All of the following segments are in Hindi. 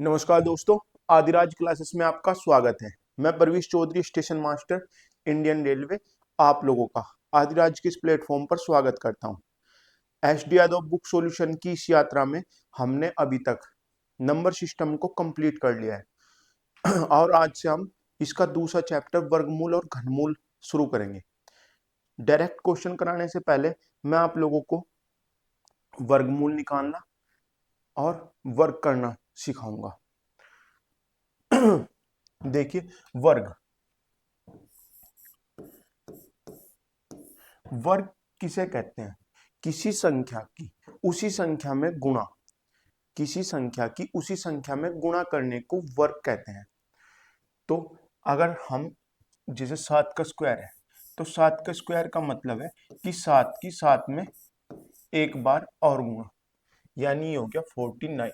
नमस्कार दोस्तों, आदिराज क्लासेस में आपका स्वागत है। मैं Parvish Chaudhary, station master, Indian railway, आप लोगों का आदिराज के इस प्लेटफॉर्म पर स्वागत करता हूं। एसडी यादव बुक सॉल्यूशन की इस यात्रा में हमने अभी तक नंबर सिस्टम को कंप्लीट कर लिया है और आज से हम इसका दूसरा चैप्टर वर्गमूल और घनमूल शुरू करेंगे। डायरेक्ट क्वेश्चन कराने से पहले मैं आप लोगों को वर्गमूल निकालना और वर्ग करना सिखाऊंगा। देखिए, वर्ग वर्ग किसे कहते हैं? किसी संख्या की उसी संख्या में गुणा, किसी संख्या की उसी संख्या में गुणा करने को वर्ग कहते हैं। तो अगर हम जैसे 7 का स्क्वायर है, तो 7 का स्क्वायर का मतलब है कि 7 की 7 में एक बार और गुणा, यानी ये हो गया 49।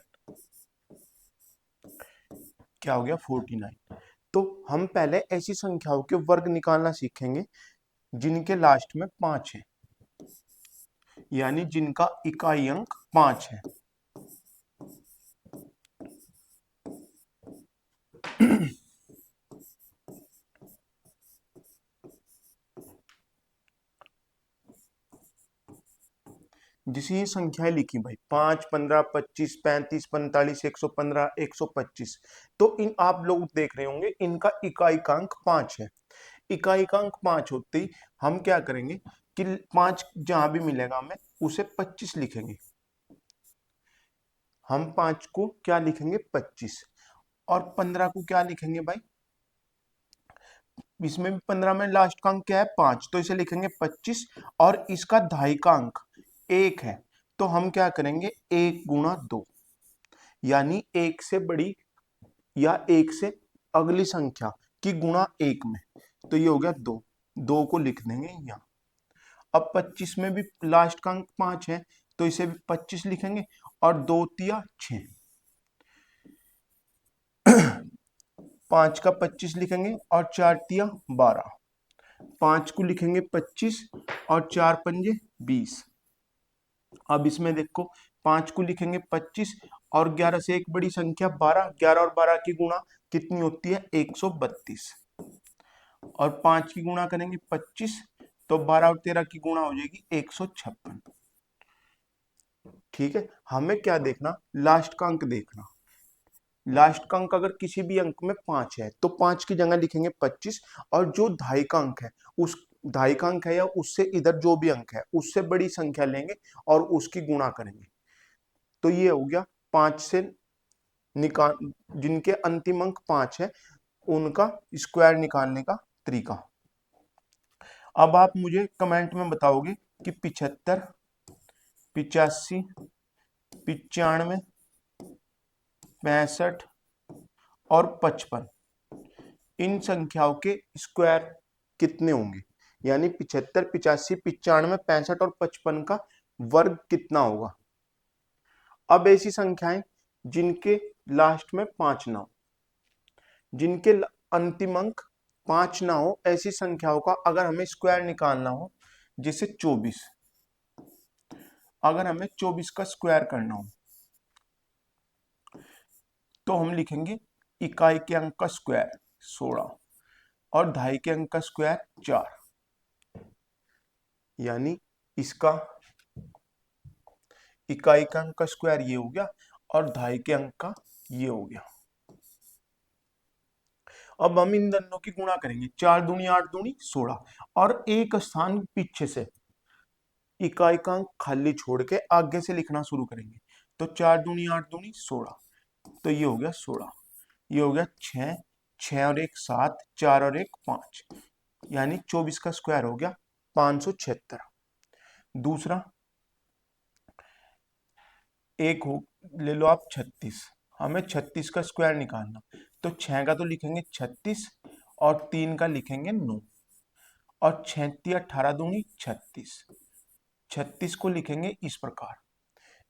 क्या हो गया? 49। तो हम पहले ऐसी संख्याओं के वर्ग निकालना सीखेंगे जिनके लास्ट में 5 है, यानी जिनका इकाई अंक 5 है। जिसे ये संख्याएं लिखी भाई 5, 15, 25, 35, 45, 115, 125, तो इन आप लोग देख रहे होंगे इनका इकाई अंक 5 है। इकाई अंक 5 होते ही हम क्या करेंगे कि 5 जहां भी मिलेगा हमें उसे 25 लिखेंगे। हम 5 को क्या लिखेंगे? 25। और 15 को क्या लिखेंगे भाई? इसमें भी 15 में लास्ट का अंक क्या है? 5, तो इसे लिखेंगे 25। और इसका दहाई का अंक 1 है, तो हम क्या करेंगे? 1 गुणा 2, यानी 1 से बड़ी या 1 से अगली संख्या की गुणा 1 में, तो ये हो गया 2। 2 को लिख देंगे यहाँ। अब 25 में भी लास्ट का अंक 5 है, तो इसे भी 25 लिखेंगे। और 2 तिया 6, 5 का 25 लिखेंगे और 4 तिया 12। 5 को लिखेंगे 25 और 4 पंजे 20। अब इसमें देखो, 5 को लिखेंगे 25 और 11 से एक बड़ी संख्या 12, 11 और 12 की गुणा कितनी होती है? 132। और 5 की गुणा करेंगे 25, तो 12 और 13 की गुणा हो जाएगी 156। ठीक है, हमें क्या देखना? लास्ट का अंक देखना। लास्ट का अंक अगर किसी भी अंक में 5 है, तो 5 की जगह लिखेंगे 25, और जो दहाई का अंक है, उस दहाई का अंक है या उससे इधर जो भी अंक है उससे बड़ी संख्या लेंगे और उसकी गुणा करेंगे। तो ये हो गया 5 से निकाल, जिनके अंतिम अंक 5 है उनका स्क्वायर निकालने का तरीका। अब आप मुझे कमेंट में बताओगे कि 75, 85, 95, 65 और 55, इन संख्याओं के स्क्वायर कितने होंगे? यानी 75, 85, 95, 65 और 55 का वर्ग कितना होगा? अब ऐसी संख्याएं जिनके लास्ट में 5 ना हो, जिनके अंतिम अंक 5 ना हो, ऐसी संख्याओं का अगर हमें स्क्वायर निकालना हो, जैसे 24, अगर हमें 24 का स्क्वायर करना हो, तो हम लिखेंगे इकाई के अंक का स्क्वायर 16 और दहाई के अंक का स्क्वायर 4, यानी इसका इकाई के अंक का स्क्वायर ये हो गया और दहाई के अंक का ये हो गया। अब हम इन दोनों की गुणा करेंगे, 4 दूनी 8 दूनी 16, और एक स्थान पीछे से इकाई का अंक खाली छोड़ के आगे से लिखना शुरू करेंगे। तो 4 दूनी 8 दूनी 16, तो ये हो गया 16। ये हो गया 6, 6 और 1 7, 4 और 1 5, यानी 24 का स्क्वायर हो गया 576। दूसरा एक हो, ले लो आप 36, हमें 36 का स्क्वायर निकालना, तो 6 का तो लिखेंगे 36 और 3 का लिखेंगे 9, और 36 18 दूनी 36, 36 को लिखेंगे इस प्रकार,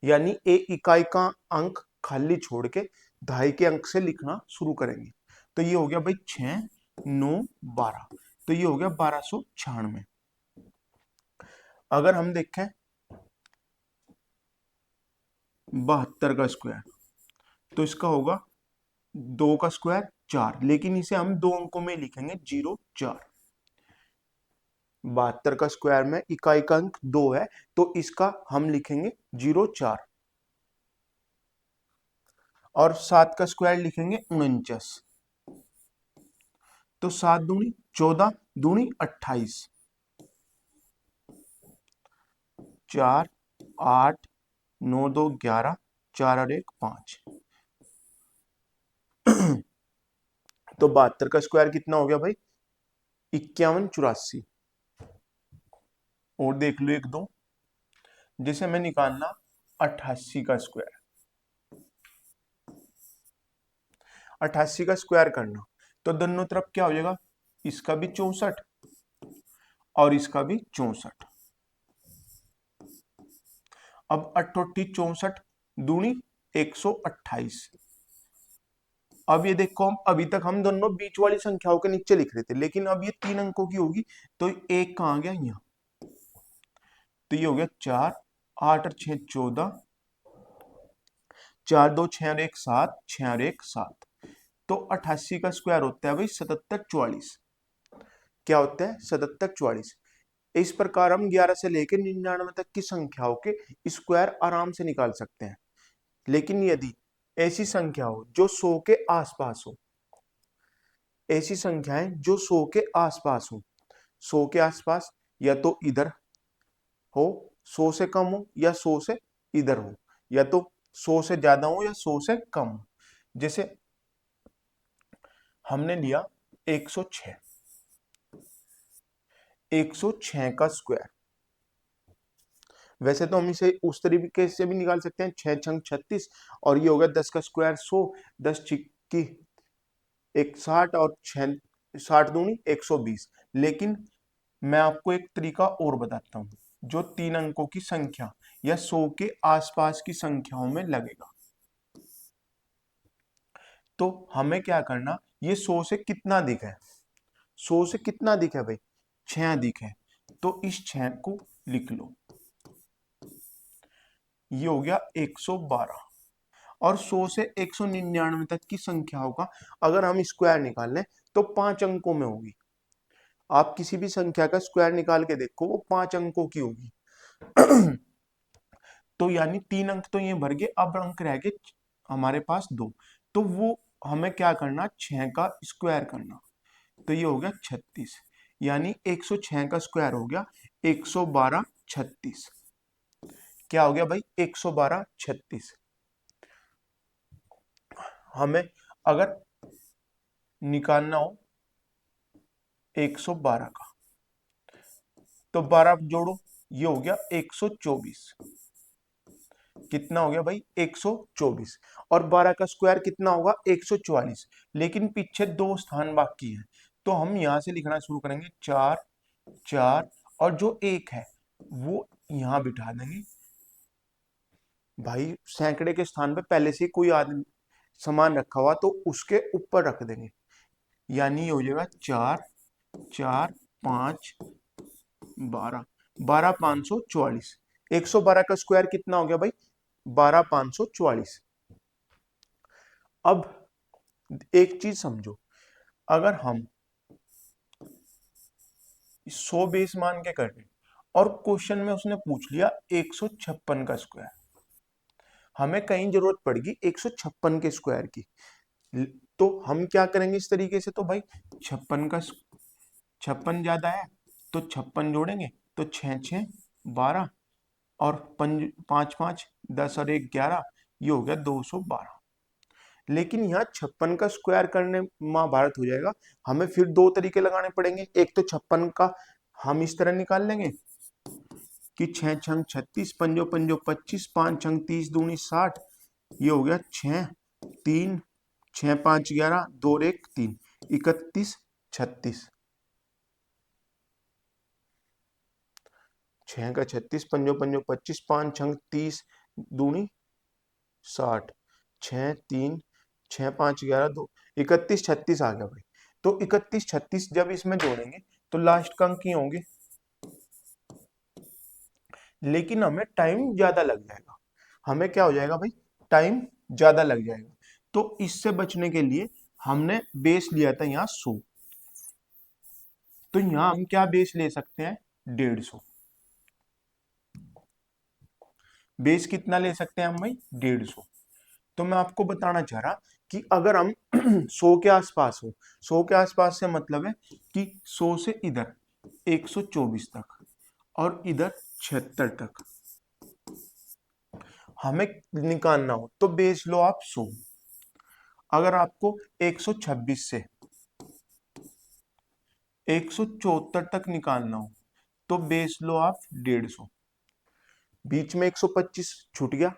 यानी एक इकाई का अंक खाली छोड़ के दहाई के अंक से लिखना शुरू करेंगे। तो ये हो गया भाई 6 9 12, तो ये हो गया 1296। अगर हम देखें 72 का स्क्वायर, तो इसका होगा 2 का स्क्वायर 4, लेकिन इसे हम 2 अंकों में लिखेंगे 0 4। 72 का स्क्वायर में इकाई का अंक 2 है, तो इसका हम लिखेंगे 0 4। और 7 का स्क्वायर लिखेंगे 49। तो 7 दूनी 14, दूनी 28, 4 8 9 2 11, 4 और 1 5। तो 72 का स्क्वायर कितना हो गया भाई? 51 84। और देख लो एक दो, जैसे हमें निकालना 88 का स्क्वायर। 88 का स्क्वायर करना, तो दोनों तरफ क्या हो जाएगा? इसका भी 64 और इसका भी 64। अब 88 64 दूनी 128। अब ये देखो, हम अभी तक हम दोनों बीच वाली संख्याओं के नीचे लिख रहे थे, लेकिन अब ये 3 अंकों की होगी, तो एक कहाँ गया? यहाँ। तो ये हो गया 4 8 और 6 14, 4 2 6 और 1 7, 6 और 1 7। तो 88 का स्क्वायर होता है भाई 77 44। क्या होता है? 77 44। इस प्रकार हम 11 से लेकर 99 तक की संख्याओं के स्क्वायर आराम से निकाल सकते हैं। लेकिन यदि ऐसी संख्या हो जो 100 के आसपास हो, ऐसी संख्याएं जो 100 के आसपास हो, 100 के आसपास या तो इधर हो, 100 से कम हो, या 100 से इधर हो, या तो 100 से ज्यादा हो या 100 से कम हो। जैसे हमने लिया 106, 106 का स्क्वायर। वैसे तो हम इसे उस तरीके से भी निकाल सकते हैं, 6 छंग 36, और ये हो गया 10 का स्क्वायर 100, 10 छिक्की 160 और 6 60 दूनी 120। लेकिन मैं आपको एक तरीका और बताता हूँ, जो 3 अंकों की संख्या या 100 के आसपास की संख्याओं में लगेगा। तो हमें क्या करना, ये 100 से कितना अधिक है? 100 से कितना अधिक है भाई? 6 अधिक है। तो इस 6 को लिख लो, ये हो गया 112। और 100 से 199 तक की संख्याओं का अगर हम स्क्वायर निकाल लें तो 5 अंकों में होगी। आप किसी भी संख्या का स्क्वायर निकाल के देखो, वो 5 अंकों की होगी। तो यानी 3 अंक तो ये भर गए, अब अंक रह गए हमारे पास 2। तो वो हमें क्या करना, 6 का स्क्वायर करना। तो ये हो गया 36, यानी 106 का स्क्वायर हो गया 112 36। क्या हो गया भाई? 112 36। हमें अगर निकालना हो 112 का, तो 12 जोड़ो, ये हो गया 124। कितना हो गया भाई? 124। और 12 का स्क्वायर कितना होगा? 144। लेकिन पीछे 2 स्थान बाकी है, तो हम यहां से लिखना शुरू करेंगे 4 4, और जो 1 है वो यहां बिठा देंगे। भाई सैकड़े के स्थान पे पहले से कोई आदमी सामान रखा हुआ, तो उसके ऊपर रख देंगे, यानी हो जाएगा 4 4 5 12, 12 544। 112 का स्क्वायर कितना हो गया भाई? 12 544। अब एक चीज समझो, अगर हम 100 बेस मान के कर रहे हैं और क्वेश्चन में उसने पूछ लिया 156 का स्क्वायर, हमें कहीं जरूरत पड़ेगी 156 के स्क्वायर की, तो हम क्या करेंगे इस तरीके से? तो भाई 56 का 56 ज्यादा है, तो 56 जोड़ेंगे, तो 6 6 12, और 5 5 10 और 1 11, ये हो गया 212। लेकिन यहाँ 56 का स्क्वायर करने महाभारत हो जाएगा, हमें फिर 2 तरीके लगाने पड़ेंगे। एक तो 56 का हम इस तरह निकाल लेंगे कि 6 छंग 36, पंजो पंजो 25, 5 छंग 30 दूनी 60, ये हो गया 6 3 6 5 11 2 1 3 31 36। 6 का 36, पंजो पंजो 25, 5 छंग 30 दूनी 60, 6 3 6 5 11 2 31 36 आ गया भाई। तो 31 36 जब इसमें जोड़ेंगे तो लास्ट का अंक ही होंगे, लेकिन हमें टाइम ज्यादा लग जाएगा। हमें क्या हो जाएगा भाई? टाइम ज्यादा लग जाएगा। तो इससे बचने के लिए हमने बेस लिया था यहाँ 100, तो यहाँ हम क्या बेस ले सकते हैं 150। बेस कितना ले सकते हैं हम भाई 150। तो मैं आपको बताना चाह रहा कि अगर हम 100 के आसपास हो, 100 के आसपास से मतलब है कि 100 से इधर 124 तक और इधर 76 तक हमें निकालना हो तो बेस लो आप 100। अगर आपको 126 से 174 तक निकालना हो तो बेस लो आप 150। बीच में 125 छूट गया,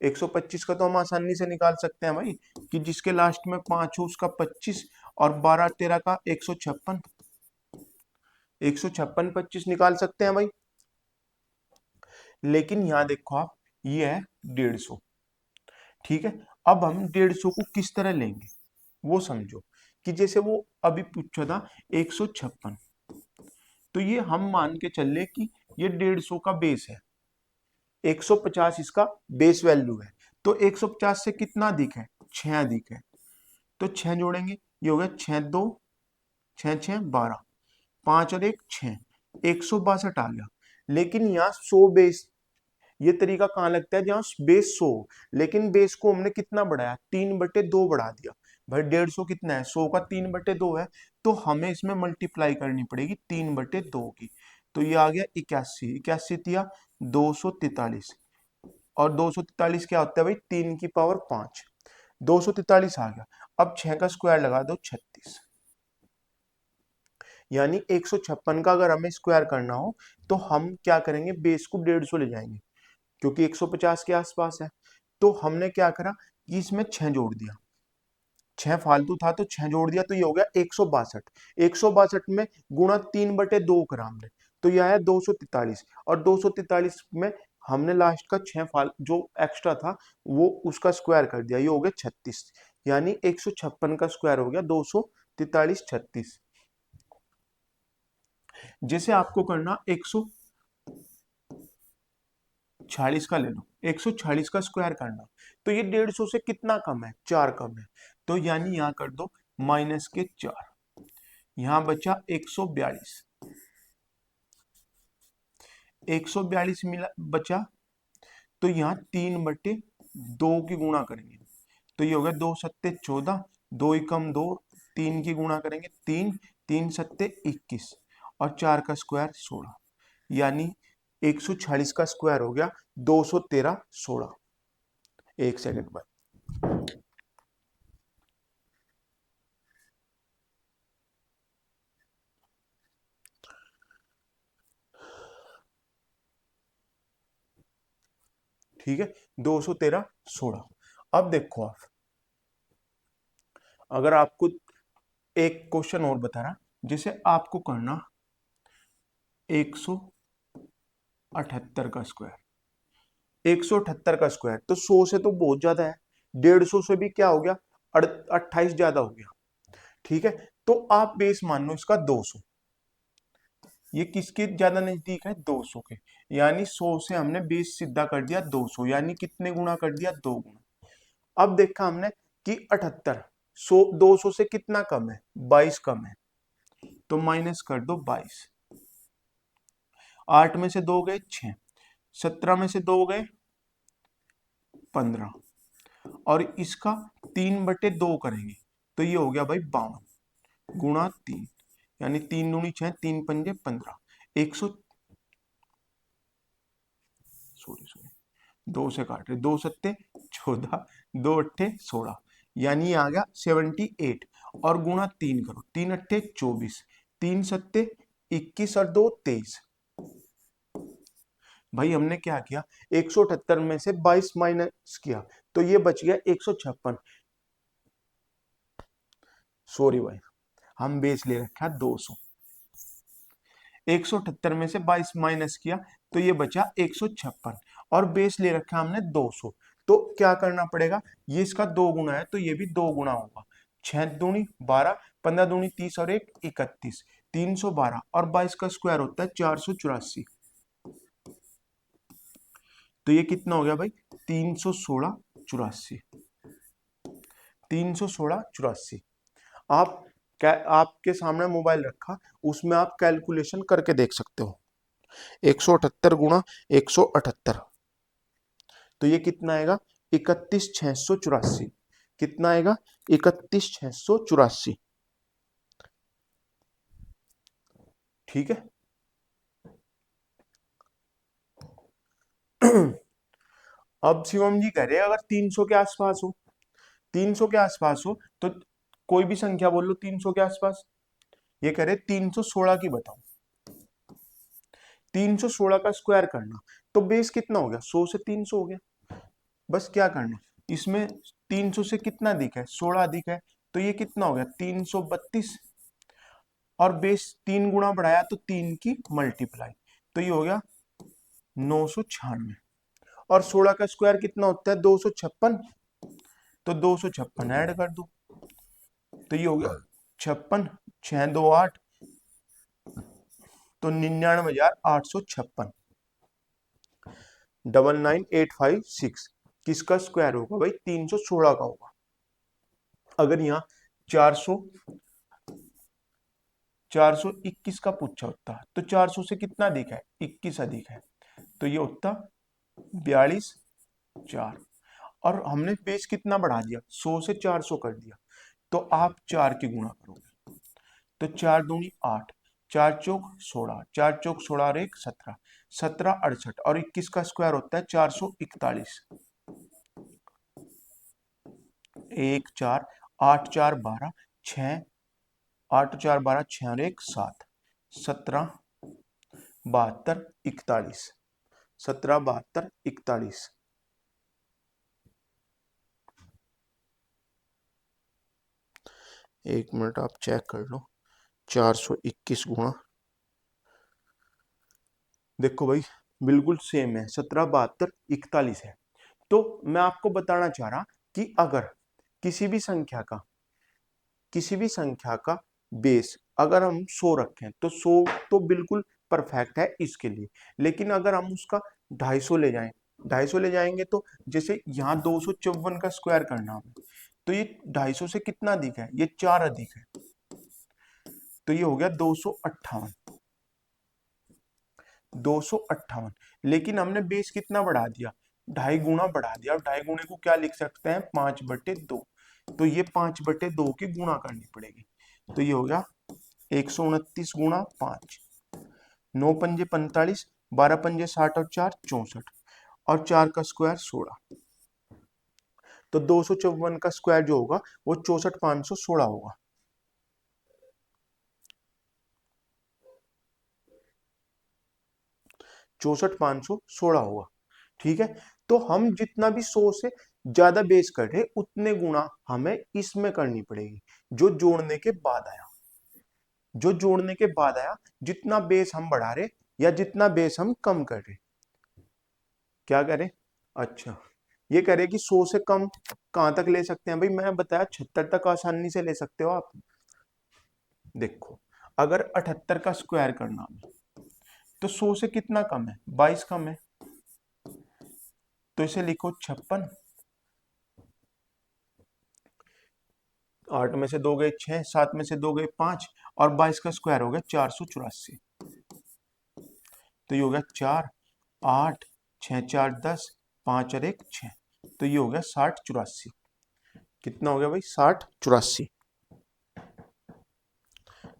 125 का तो हम आसानी से निकाल सकते हैं भाई कि जिसके लास्ट में 5 हो उसका 25 और 12 13 का 156, 156 25 निकाल सकते हैं भाई। लेकिन यहां देखो आप, ये है 150, ठीक है। अब हम 150 को किस तरह लेंगे वो समझो, कि जैसे वो अभी पूछा था 156, तो ये हम मान के चल ले कि ये 150 का बेस है, 150 इसका बेस वैल्यू है, तो 150 से कितना अधिक है 6 अधिक है, तो 6 जोड़ेंगे, ये हो गया 6 2 6 6 12, 5 और 1 6, 162 आ गया। लेकिन यहाँ 100 बेस, ये तरीका कहाँ लगता है जहाँ बेस 100, लेकिन बेस को हमने कितना बढ़ाया 3/2 बढ़ा दिया। भाई 150 कितना है 100 का 3/2 है, तो हमें इसमें मल्टीप्लाई करनी पड़ेगी 3/2 की। तो ये आ गया 81, 81 दिया 243, और 243 क्या होता है भाई 3 की पावर 5, 243 आ गया। अब 6 का स्क्वायर लगा दो 36, यानी 156 का अगर हमें स्क्वायर करना हो तो हम क्या करेंगे बेस को 150 ले जाएंगे, क्योंकि 150 के आसपास है। तो हमने क्या करा कि इसमें 6 जोड़ दिया, 6 फालतू था तो 6 जोड़ दिया, तो ये हो गया 162। 162 में गुणा 3/2 करा हमने, तो यह है 243, और 243 में हमने लास्ट का 6 फाल जो एक्स्ट्रा था वो उसका स्क्वायर कर दिया, ये हो गया 36, यानी 156 का स्क्वायर हो गया 243 36। जैसे आपको करना 146 का ले लो, 146 का स्क्वायर करना, तो ये 150 से कितना कम है 4 कम है, तो यानी यहां कर दो माइनस के 4, यहां बचा 142, 142 मिला बचा, तो यहाँ 3/2 की गुणा करेंगे, तो ये हो गया 2 सत्ते 14, 2 एकम 2, 3 की गुणा करेंगे 3, 3 सत्ते 21, और 4 का स्क्वायर 16, यानी 146 का स्क्वायर हो गया 213 16। एक सेकंड बाद, ठीक है 213 16। अब देखो आप, अगर आपको एक क्वेश्चन और बता रहा, जैसे आपको करना 178 का स्क्वायर, 178 का स्क्वायर, तो 100 से तो बहुत ज्यादा है, 150 से भी क्या हो गया 28 ज्यादा हो गया, ठीक है। तो आप बेस मान लो इसका 200, ये किसके ज्यादा नजदीक है 200 के, यानी 100 से हमने बेस सीधा कर दिया 200, यानी कितने गुना कर दिया 2 गुना। अब देखा हमने कि 78 200 से कितना कम है 22 कम है, तो माइनस कर दो 22, 8 में से 2 गए 6, 17 में से 2 गए 15, और इसका 3/2 करेंगे, तो ये हो गया भाई 52 गुणा 3, यानी 3 दूनी 6, 3 पंजे 15, 100 सॉरी सॉरी 2 से काट रहे, 2 सत्ते 14, 2 अट्ठे 16, यानी ये आ गया 78, और गुणा 3 करो, 3 अट्ठे 24, 3 सत्ते 21 और 2 23। भाई हमने क्या किया 178 में से 22 माइनस किया, तो ये बच गया 156, सॉरी भाई हम बेस ले रखा 200, 178 में से 22 माइनस किया तो ये बचा 156, और बेस ले रखा हमने 200, तो क्या करना पड़ेगा, ये इसका 2 गुना है तो ये भी 2 गुना होगा, 6 दूनी 12, 15 दूनी 30 और 1 31, 312, और 22 का स्क्वायर होता है 484, तो ये कितना हो गया भाई 316 84। 316 आप आपके सामने मोबाइल रखा, उसमें आप कैलकुलेशन करके देख सकते हो। 178 गुणा 178, तो ये कितना आएगा? 31,684। कितना आएगा? 31,684। ठीक है। अब शिवम जी कह रहे हैं अगर 300 के आसपास हो, 300 के आसपास हो तो कोई भी संख्या बोल लो 300 के आसपास। ये कह रहे 316 की बताओ। 316 का स्क्वायर करना, तो बेस कितना हो गया? 100 से 300 हो गया। बस क्या करना, इसमें 300 से कितना अधिक है? 16 अधिक है, तो ये कितना हो गया? 332। और बेस 3 गुना बढ़ाया तो 3 की मल्टीप्लाई, तो ये हो गया 996। और 16 का स्क्वायर कितना होता है? 256। तो 256 ऐड कर दो, तो ये हो गया 56, 6 2 8, तो 99,856। 99856 किसका स्क्वायर होगा भाई? 316 का होगा। अगर यहाँ 400 421 का पूछा होता तो 400 से कितना अधिक है? 21 अधिक है, तो ये होता 42,4। और हमने बेस कितना बढ़ा दिया? 100 से 400 कर दिया, तो आप 4 की गुणा करोगे, तो 4 दूनी 8, 4 चौक 16, 4 चौक 16 और 1 17, 17 68, और 21 का स्क्वायर होता है 441। 1 4 8 4 12 6, 8 4 12 6 और 1 7, 17 72 41, 17 72 41। एक मिनट आप चेक कर लो। 421 गुणा, देखो भाई बिल्कुल सेम है, 17 72 41 है। तो मैं आपको बताना चाह रहा कि अगर किसी भी संख्या का बेस अगर हम 100 रखें तो 100 तो बिल्कुल परफेक्ट है इसके लिए। लेकिन अगर हम उसका 250 ले जाएं, 250 ले जाएंगे तो जैसे यहाँ 254 का स्क्वायर करना हमें, तो ये 250 से कितना अधिक है? ये 4 अधिक है, तो ये हो गया 258। 258, लेकिन हमने बेस कितना बढ़ा दिया? 2.5 गुना बढ़ा दिया। और 2.5 गुणे को क्या लिख सकते हैं? 5/2। तो ये 5/2 की गुणा करनी पड़ेगी, तो ये हो गया 129 गुणा 5, 9 पंजे 45, 12 पंजे 60 और 4 64, और 4 का स्क्वायर 16। तो 254 का स्क्वायर जो होगा वो 64,516 होगा। 64,516 होगा। ठीक है। तो हम जितना भी 100 से ज्यादा बेस कर रहे उतने गुणा हमें इसमें करनी पड़ेगी, जो जोड़ने के बाद आया। जितना बेस हम बढ़ा रहे या जितना बेस हम कम कर रहे। क्या करें? अच्छा, ये करें कि 100 से कम कहां तक ले सकते हैं भाई? मैं बताया 76 तक आसानी से ले सकते हो आप। देखो, अगर 78 का स्क्वायर करना है तो 100 से कितना कम है? 22 कम है, तो इसे लिखो 56। 8 में से 2 गए 6, 7 में से 2 गए 5, और 22 का स्क्वायर हो गया 484। तो ये हो गया 4 8 6 4 10, 5 और 1 6, तो ये हो गया 6084। कितना हो गया भाई? 6084।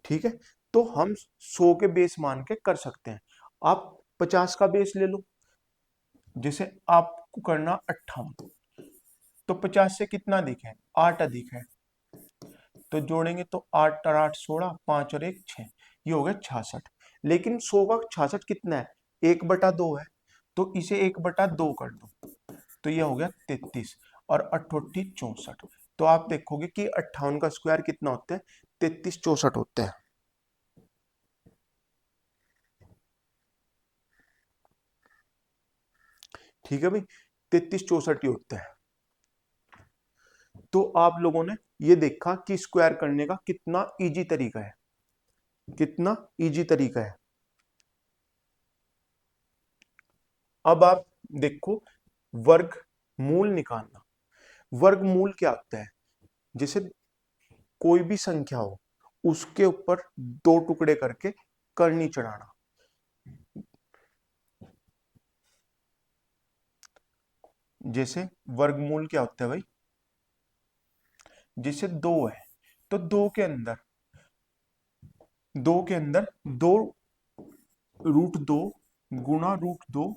ठीक है। तो हम 100 के बेस मान के कर सकते हैं। आप 50 का बेस ले लो, जैसे आपको करना 58, तो 50 से कितना अधिक है? 8 अधिक है, तो जोड़ेंगे तो 8 और 8 16, 5 और 1 6, ये हो गया 66। लेकिन 100 का 66 कितना है? 1/2 है, तो इसे 1/2 कर दो, तो ये हो गया 33, और 88 64। तो आप देखोगे कि 58 का स्क्वायर कितना होता है? 33 64 होता है। ठीक है भाई, 33 64 ही होता है। तो आप लोगों ने ये देखा कि स्क्वायर करने का कितना इजी तरीका है, कितना इजी तरीका है। अब आप देखो वर्ग मूल निकालना। वर्गमूल क्या होता है? जैसे कोई भी संख्या हो उसके ऊपर 2 टुकड़े करके करनी चढ़ाना। जैसे वर्गमूल क्या होता है भाई, जैसे 2 है तो 2 के अंदर 2 गुणा √2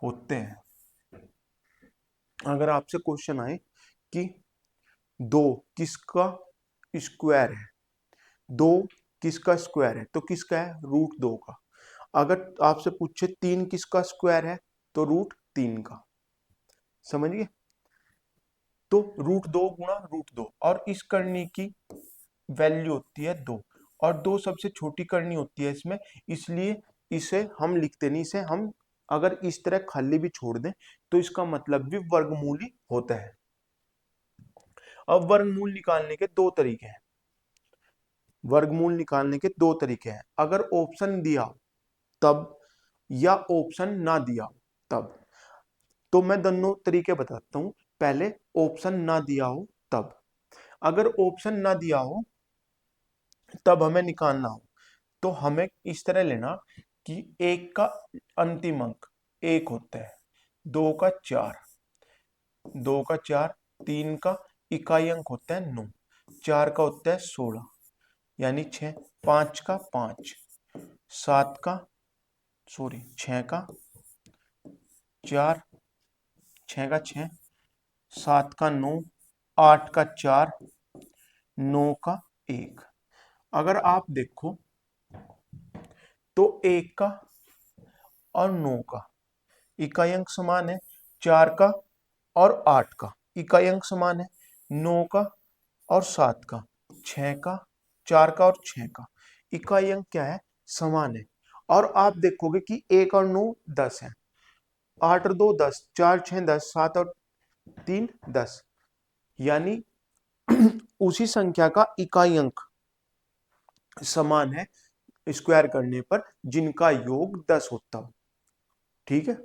होते हैं। अगर आपसे क्वेश्चन आए कि 2 किसका स्क्वायर है, 2 किसका स्क्वायर है, तो किसका है, √2 का। अगर आपसे पूछे 3 किसका स्क्वायर है, तो √3 का। समझिए, तो √2 गुणा √2, और इस करनी की वैल्यू होती है 2, और 2 सबसे छोटी करनी होती है इसमें, इसलिए इसे हम लिखते नहीं, इसे हम अगर इस तरह खाली भी छोड़ दें तो इसका मतलब भी वर्गमूल ही होता है। अब वर्गमूल निकालने के 2 तरीके हैं, वर्गमूल निकालने के 2 तरीके हैं। अगर ऑप्शन दिया हो तब, या ऑप्शन ना दिया हो तब। तो मैं दोनों तरीके बताता हूं। पहले ऑप्शन ना दिया हो तब, अगर ऑप्शन ना दिया हो तब हमें निकालना हो तो हमें इस तरह लेना कि 1 का अंतिम अंक 1 होता है, 2 का 4, 2 का 4, 3 का इकाई अंक होता है 9, 4 का होता है 16 यानी 6, 5 का 5, 7 का, सॉरी 6 का 4, 6 का 6, 7 का 9, 8 का 4, 9 का 1। अगर आप देखो तो 1 का और 9 का इकाई अंक समान है, 4 का और 8 का इकाई अंक समान है, 9 का और 7 का, 6 का, 4 का और 6 का इकाई अंक क्या है, समान है। और आप देखोगे कि 1 और 9 10 है, 8 और 2 10, 4 6 10, 7 और 3 10, यानी उसी संख्या का इकाई अंक समान है स्क्वायर करने पर जिनका योग 10 होता हो। ठीक है,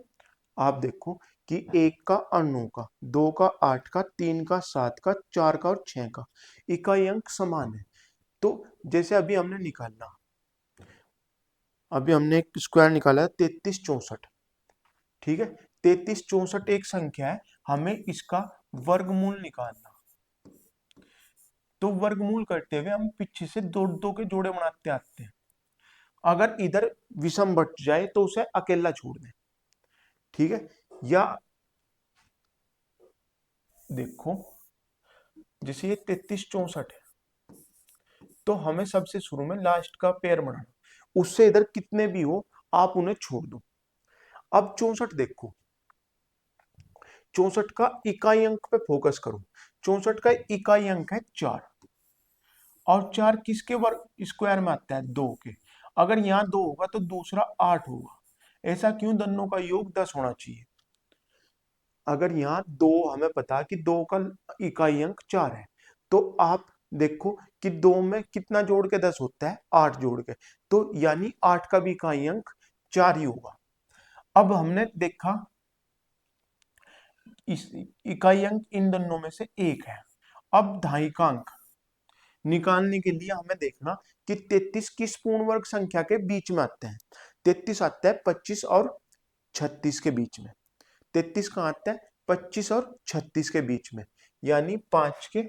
आप देखो कि 1 का और 9 का, 2 का 8 का, 3 का 7 का, 4 का और 6 का इकाई अंक समान है। तो जैसे अभी हमने एक स्क्वायर निकाला है 3364। ठीक है, 3364 एक संख्या है, हमें इसका वर्गमूल निकालना। तो वर्गमूल करते हुए हम पीछे से 2 के जोड़े बनाते आते हैं। अगर इधर विषम बट जाए तो उसे अकेला छोड़ दें। ठीक है, या देखो जैसे ये 3364 है तो हमें सबसे शुरू में लास्ट का पेयर बनाना, उससे इधर कितने भी हो आप उन्हें छोड़ दो। अब 64 देखो, 64 का इकाई अंक पे फोकस करो। 64 का इकाई अंक है 4, और 4 किसके वर्ग स्क्वायर में आता है, 2 के। अगर यहाँ 2 होगा तो दूसरा 8 होगा, ऐसा क्यों, दोनों का योग 10 होना चाहिए। अगर यहाँ 2 हमें पता है कि 2 का इकाई अंक 4 है, तो आप देखो कि 2 में कितना जोड़ के 10 होता है, 8 जोड़ के, तो यानी 8 का भी इकाई अंक 4 ही होगा। अब हमने देखा इस इकाई अंक इन दोनों में से एक है। अब ढाई का अंक निकालने के लिए हमें देखना कि 33 किस पूर्ण वर्ग संख्या के बीच में आते हैं। 33 आता है 25 और 36 के बीच में। 33 कहाँ आता है, 25 और 36 के बीच में, यानी 5 के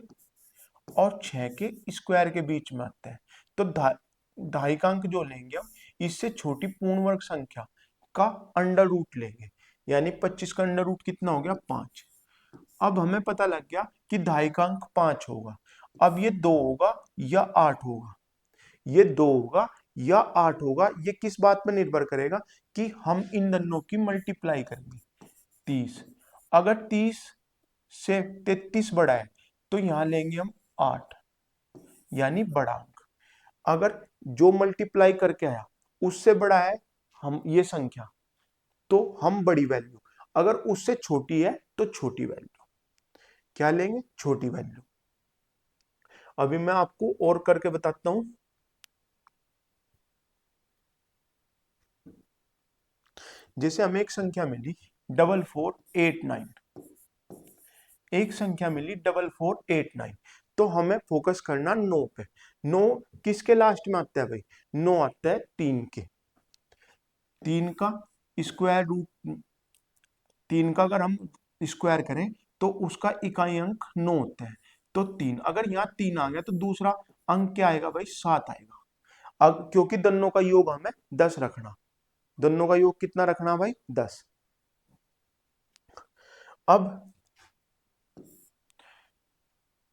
और 6 के स्क्वायर के बीच में आता है। तो ढाई का अंक जो लेंगे हम, इससे छोटी पूर्ण वर्ग संख्या का अंडर रूट लेंगे, यानी 25 का अंडर रूट कितना हो गया, 5। अब हमें पता लग गया कि ढाई का अंक 5 होगा। अब ये 2 होगा या 8 होगा, ये 2 होगा या 8 होगा, ये किस बात पर निर्भर करेगा कि हम इन दोनों की मल्टीप्लाई करेंगे। 30, अगर 30 से 33 बड़ा है तो यहां लेंगे हम 8, यानी बड़ा अंक। अगर जो मल्टीप्लाई करके आया उससे बड़ा है हम ये संख्या, तो हम बड़ी वैल्यू, अगर उससे छोटी है तो छोटी वैल्यू। क्या लेंगे, छोटी वैल्यू। अभी मैं आपको और करके बताता हूं। जैसे हमें एक संख्या मिली 4489, एक संख्या मिली 4489। तो हमें फोकस करना 9 पे। 9 किसके लास्ट में आता है भाई? 9 आता है 3 के। 3 का स्क्वायर रूट, 3 का अगर हम स्क्वायर करें तो उसका इकाई अंक 9 होता है। तो 3, अगर यहाँ 3 आ गया तो दूसरा अंक क्या आएगा भाई? 7 आएगा। अब क्योंकि दोनों का योग हमें 10 रखना, दोनों का योग कितना रखना भाई? 10।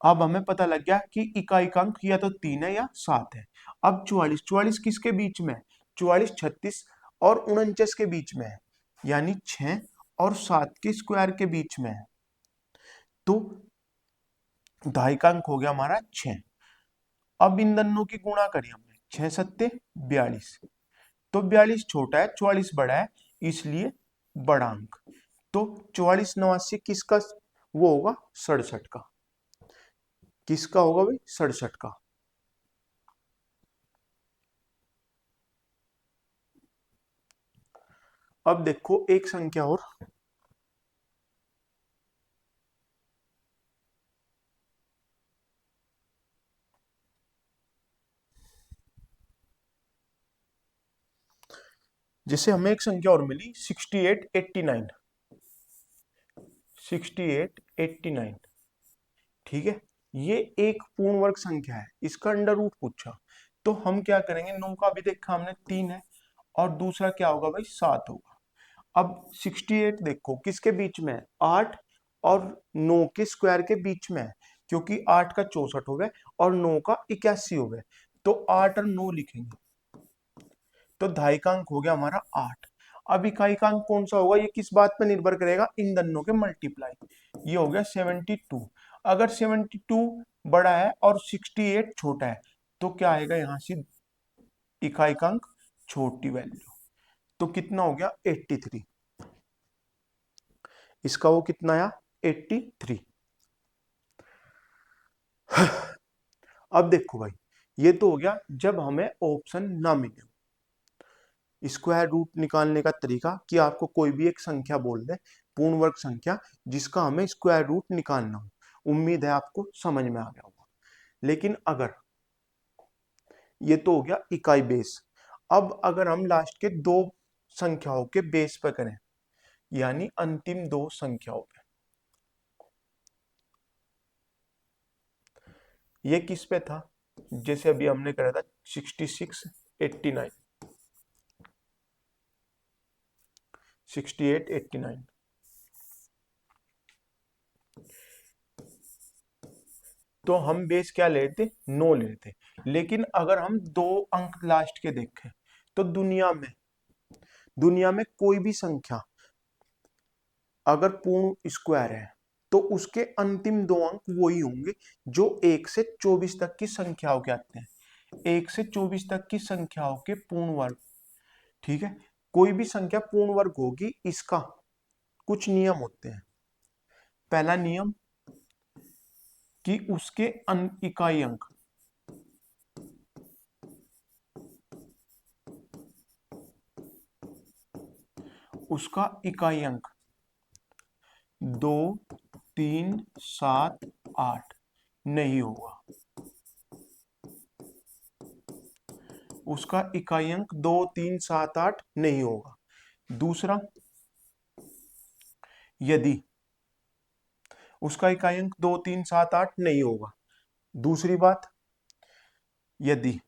अब हमें पता लग गया कि इकाई का अंक या तो 3 है या 7 है। अब 44, 44 किसके बीच में है? 44 36 और 49 के बीच में है, यानी 6 और 7 के स्क्वायर के बीच में है। तो ढाई का अंक हो गया हमारा 6। अब इन दोनों की गुणा करिए हमने, 6 सत्ते 42। तो 42 छोटा है, 44 बड़ा है, इसलिए बड़ा अंक। तो 44 89 किसका वो होगा? 67 का। किसका होगा भाई? 67 का। अब देखो एक संख्या और, जैसे हमें एक संख्या और मिली 6889। 6889, ठीक है। ये एक पूर्ण वर्ग संख्या है, इसका अंडर रूट पूछा, तो हम क्या करेंगे? 9 का अभी देखा हमने 3 है, और दूसरा क्या होगा भाई? 7 होगा। अब 68 देखो किसके बीच में है? 8 और 9 के स्क्वायर के बीच में है, क्योंकि 8 का 64 हो गया और 9 का 81 हो गया। तो 8 और 9 लिखेंगे, तो ढाई का अंक हो गया हमारा 8। अब इकाई का अंक कौन सा होगा? ये किस बात पे निर्भर करेगा? इन दोनों के मल्टीप्लाई। ये हो गया 72। अगर 72 बड़ा है और 68 छोटा है, तो क्या आएगा यहाँ से? इकाई का अंक छोटी वैल्यू। तो कितना हो गया? 83। इसका वो कितना आया? 83। अब देखो भाई, ये तो हो गया जब हमें ऑप्शन ना मिले। स्क्वायर रूट निकालने का तरीका कि आपको कोई भी एक संख्या बोल दे, पूर्ण वर्ग संख्या, जिसका हमें स्क्वायर रूट निकालना हो। उम्मीद है आपको समझ में आ गया होगा। लेकिन अगर ये तो हो गया इकाई बेस, अब अगर हम लास्ट के दो संख्याओं के बेस पर करें, यानी अंतिम दो संख्याओं पे, ये किस पे था? जैसे अभी हमने करा था 66 89, 68 89। तो हम बेस क्या लेते? 9 लेते। लेकिन अगर हम दो अंक लास्ट के देखें, तो दुनिया में कोई भी संख्या अगर पूर्ण स्क्वायर है, तो उसके अंतिम दो अंक वही होंगे जो 1 से 24 तक की संख्याओं के आते हैं। 1 से 24 तक की संख्याओं के पूर्ण वर्ग, ठीक है। कोई भी संख्या पूर्ण वर्ग होगी, इसका कुछ नियम होते हैं। पहला नियम कि उसके इकाई अंक, उसका इकाई अंक 2 3 7 8 नहीं होगा। उसका इकाई अंक 2 3 7 8 नहीं होगा। दूसरा, यदि उसका इकाई अंक 2 3 7 8 नहीं होगा। दूसरी बात, यदि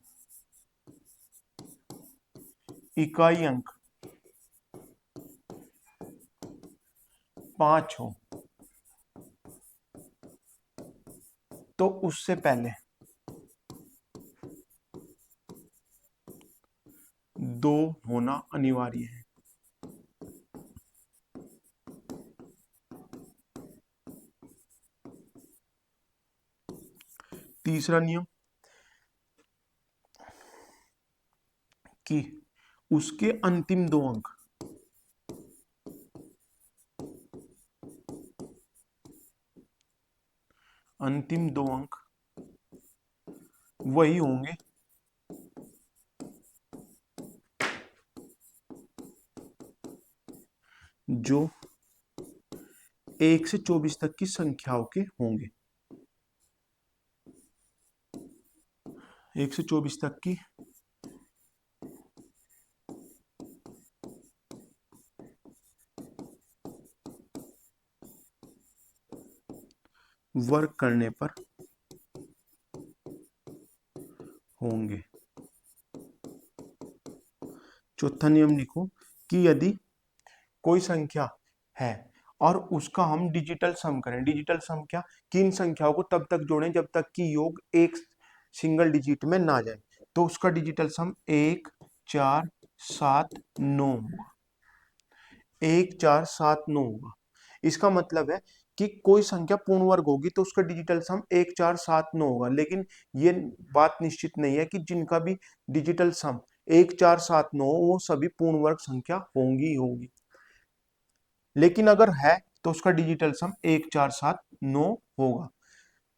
इकाई अंक 5 हो, तो उससे पहले 2 होना अनिवार्य है। तीसरा नियम कि उसके अंतिम दो अंक वही होंगे जो 1 से 24 तक की संख्याओं के होंगे। 1 से 24 तक की वर्क करने पर होंगे। चौथा नियम लिखो कि यदि कोई संख्या है और उसका हम डिजिटल सम करें, डिजिटल सम क्या, किन संख्याओं को तब तक जोड़ें जब तक कि योग एक सिंगल डिजिट में ना जाए, तो उसका डिजिटल सम 1 4 7 9 होगा। 1 4 7 9 होगा। इसका मतलब है कि कोई संख्या पूर्ण वर्ग होगी तो उसका डिजिटल सम 1 4 7 9 होगा, लेकिन ये बात निश्चित नहीं है कि जिनका भी डिजिटल सम 1 4 7 9 वो सभी पूर्ण वर्ग संख्या होंगी। लेकिन अगर है तो उसका डिजिटल सम 1 4 7 9 होगा।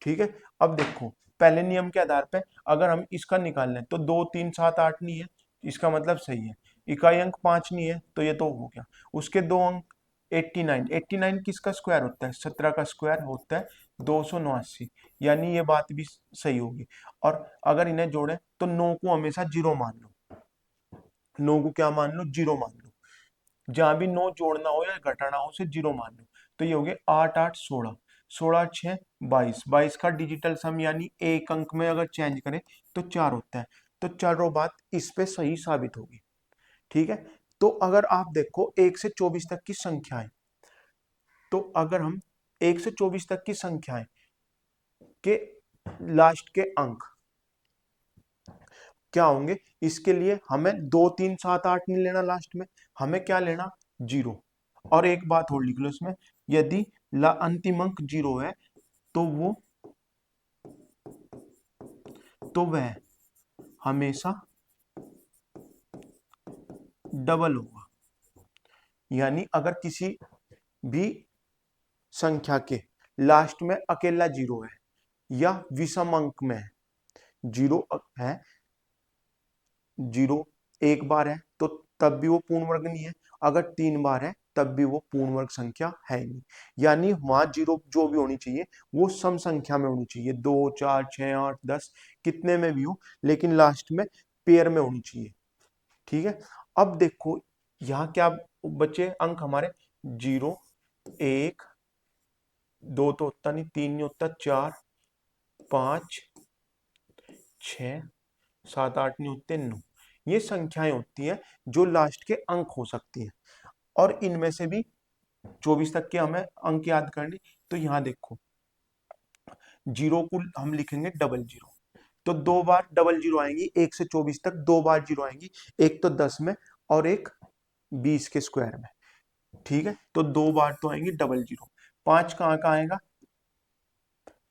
ठीक है। अब देखो पहले नियम के आधार पे अगर हम इसका निकाल लें तो 2 3 7 8 नहीं है, इसका मतलब सही है। इकाई अंक 5 नहीं है तो ये तो हो गया। उसके दो अंक 89, 89 किसका स्क्वायर होता है? 17 का स्क्वायर होता है 289, यानी ये बात भी सही होगी। और अगर इन्हें जोड़े तो 9 को हमेशा जीरो मान लो, 9 को क्या मान लो? जीरो मान लो। जहां भी 9 जोड़ना हो या घटाना हो उसे जीरो मान लो। तो ये हो गया 8 8 16, 16 6 22, 22 का डिजिटल सम यानी एक अंक में अगर चेंज करें तो 4 होता है। तो चारों बात इस पे सही साबित होगी। ठीक है। तो अगर आप देखो 1 से 24 तक की संख्याएं, तो अगर हम 1 से 24 तक की संख्याएं के लास्ट के अंक क्या होंगे, इसके लिए हमें 2 3 7 8 नहीं लेना, लास्ट में हमें क्या लेना? जीरो। और एक बात और लिख लो इसमें, यदि अंतिम अंक जीरो है तो वह हमेशा डबल होगा। यानी अगर किसी भी संख्या के लास्ट में अकेला जीरो है या विषम अंक में है, जीरो है, जीरो एक बार है तो तब भी वो पूर्ण वर्ग नहीं है, अगर 3 बार है तब भी वो पूर्ण वर्ग संख्या है नहीं। यानी वहां जीरो जो भी होनी चाहिए वो सम संख्या में होनी चाहिए, 2 4 6 8 10 कितने में भी हो, लेकिन लास्ट में पेयर में होनी चाहिए। ठीक है। अब देखो यहाँ क्या बचे अंक हमारे? 0 1 2 तो होता नहीं, 3 नहीं होता, 4 5 6 7 8 नहीं होते, 9। ये संख्याएं होती हैं जो लास्ट के अंक हो सकती हैं, और इनमें से भी 24 तक के हमें अंक याद करने। तो यहाँ देखो जीरो को हम लिखेंगे डबल जीरो, तो 2 बार डबल जीरो आएंगी 1 से 24 तक, 2 बार जीरो आएंगी, एक तो 10 में और एक 20 के स्क्वायर में। ठीक है। तो 2 बार तो आएंगी डबल जीरो। 5 कहाँ का आएगा?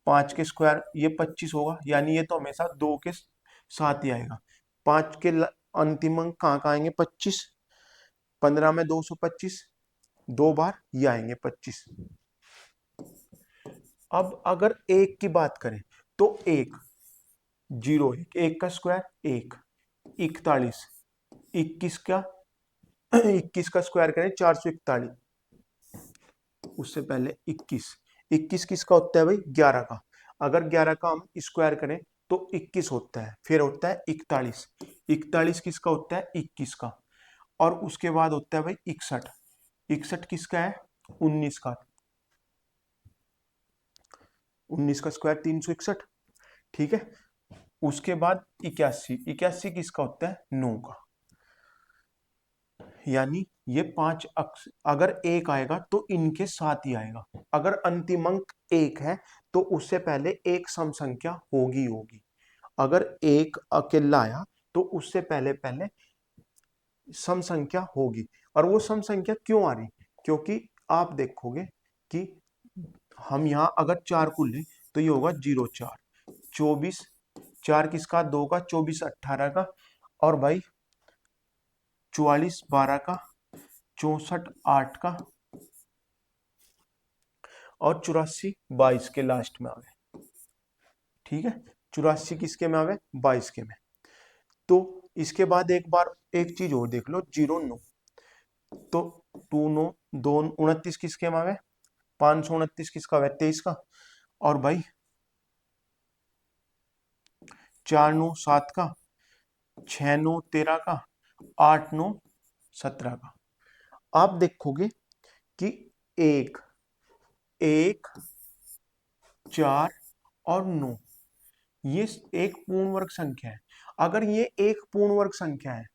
5 के स्क्वायर ये 25 होगा, यानी ये तो हमेशा 2 के साथ ही आएगा। 5 के अंतिम अंक कहाँ का आएंगे? 25, 15 में 225, 2 बार ये आएंगे 25। अब अगर एक की बात करें तो एक 0 1, एक का स्क्वायर 1, 41, 21 का 21 का स्क्वायर करें 441, उससे पहले 21, 21 किसका होता है भाई? 11 का। अगर 11 का हम स्क्वायर करें तो 21 होता है, फिर होता है 41, 41 किसका होता है? 21 का। और उसके बाद होता है भाई 61, 61 किसका है? 19 का। 19 का स्क्वायर 361। ठीक है। उसके बाद 81, 81 किसका होता है? 9 का। यानी ये 5 अक्ष अगर एक आएगा तो इनके साथ ही आएगा। अगर अंतिम अंक एक है तो उससे पहले एक सम संख्या होगी। अगर एक अकेला आया तो उससे पहले पहले सम संख्या होगी। और वो सम संख्या क्यों आ रही? क्योंकि आप देखोगे कि हम यहाँ अगर 4 को लें तो ये होगा 0 4, 24, 4 किसका? 2 का, 24 18 का, और भाई 44 12 का, 64 8 का, और 84 22 के लास्ट में आ गए। ठीक है। 84 किसके में आ गए? 22 के में। तो इसके बाद एक बार एक चीज और देख लो, 0 9, तो 2 9 2 29 किसके में आ गए? 529 किसका है? 23 का। और भाई 4 9 7 का, 6 9 13 का, 8 9 17 का। आप देखोगे कि एक, 4 और 9 ये एक पूर्ण वर्ग संख्या है। अगर ये एक पूर्ण वर्ग संख्या है,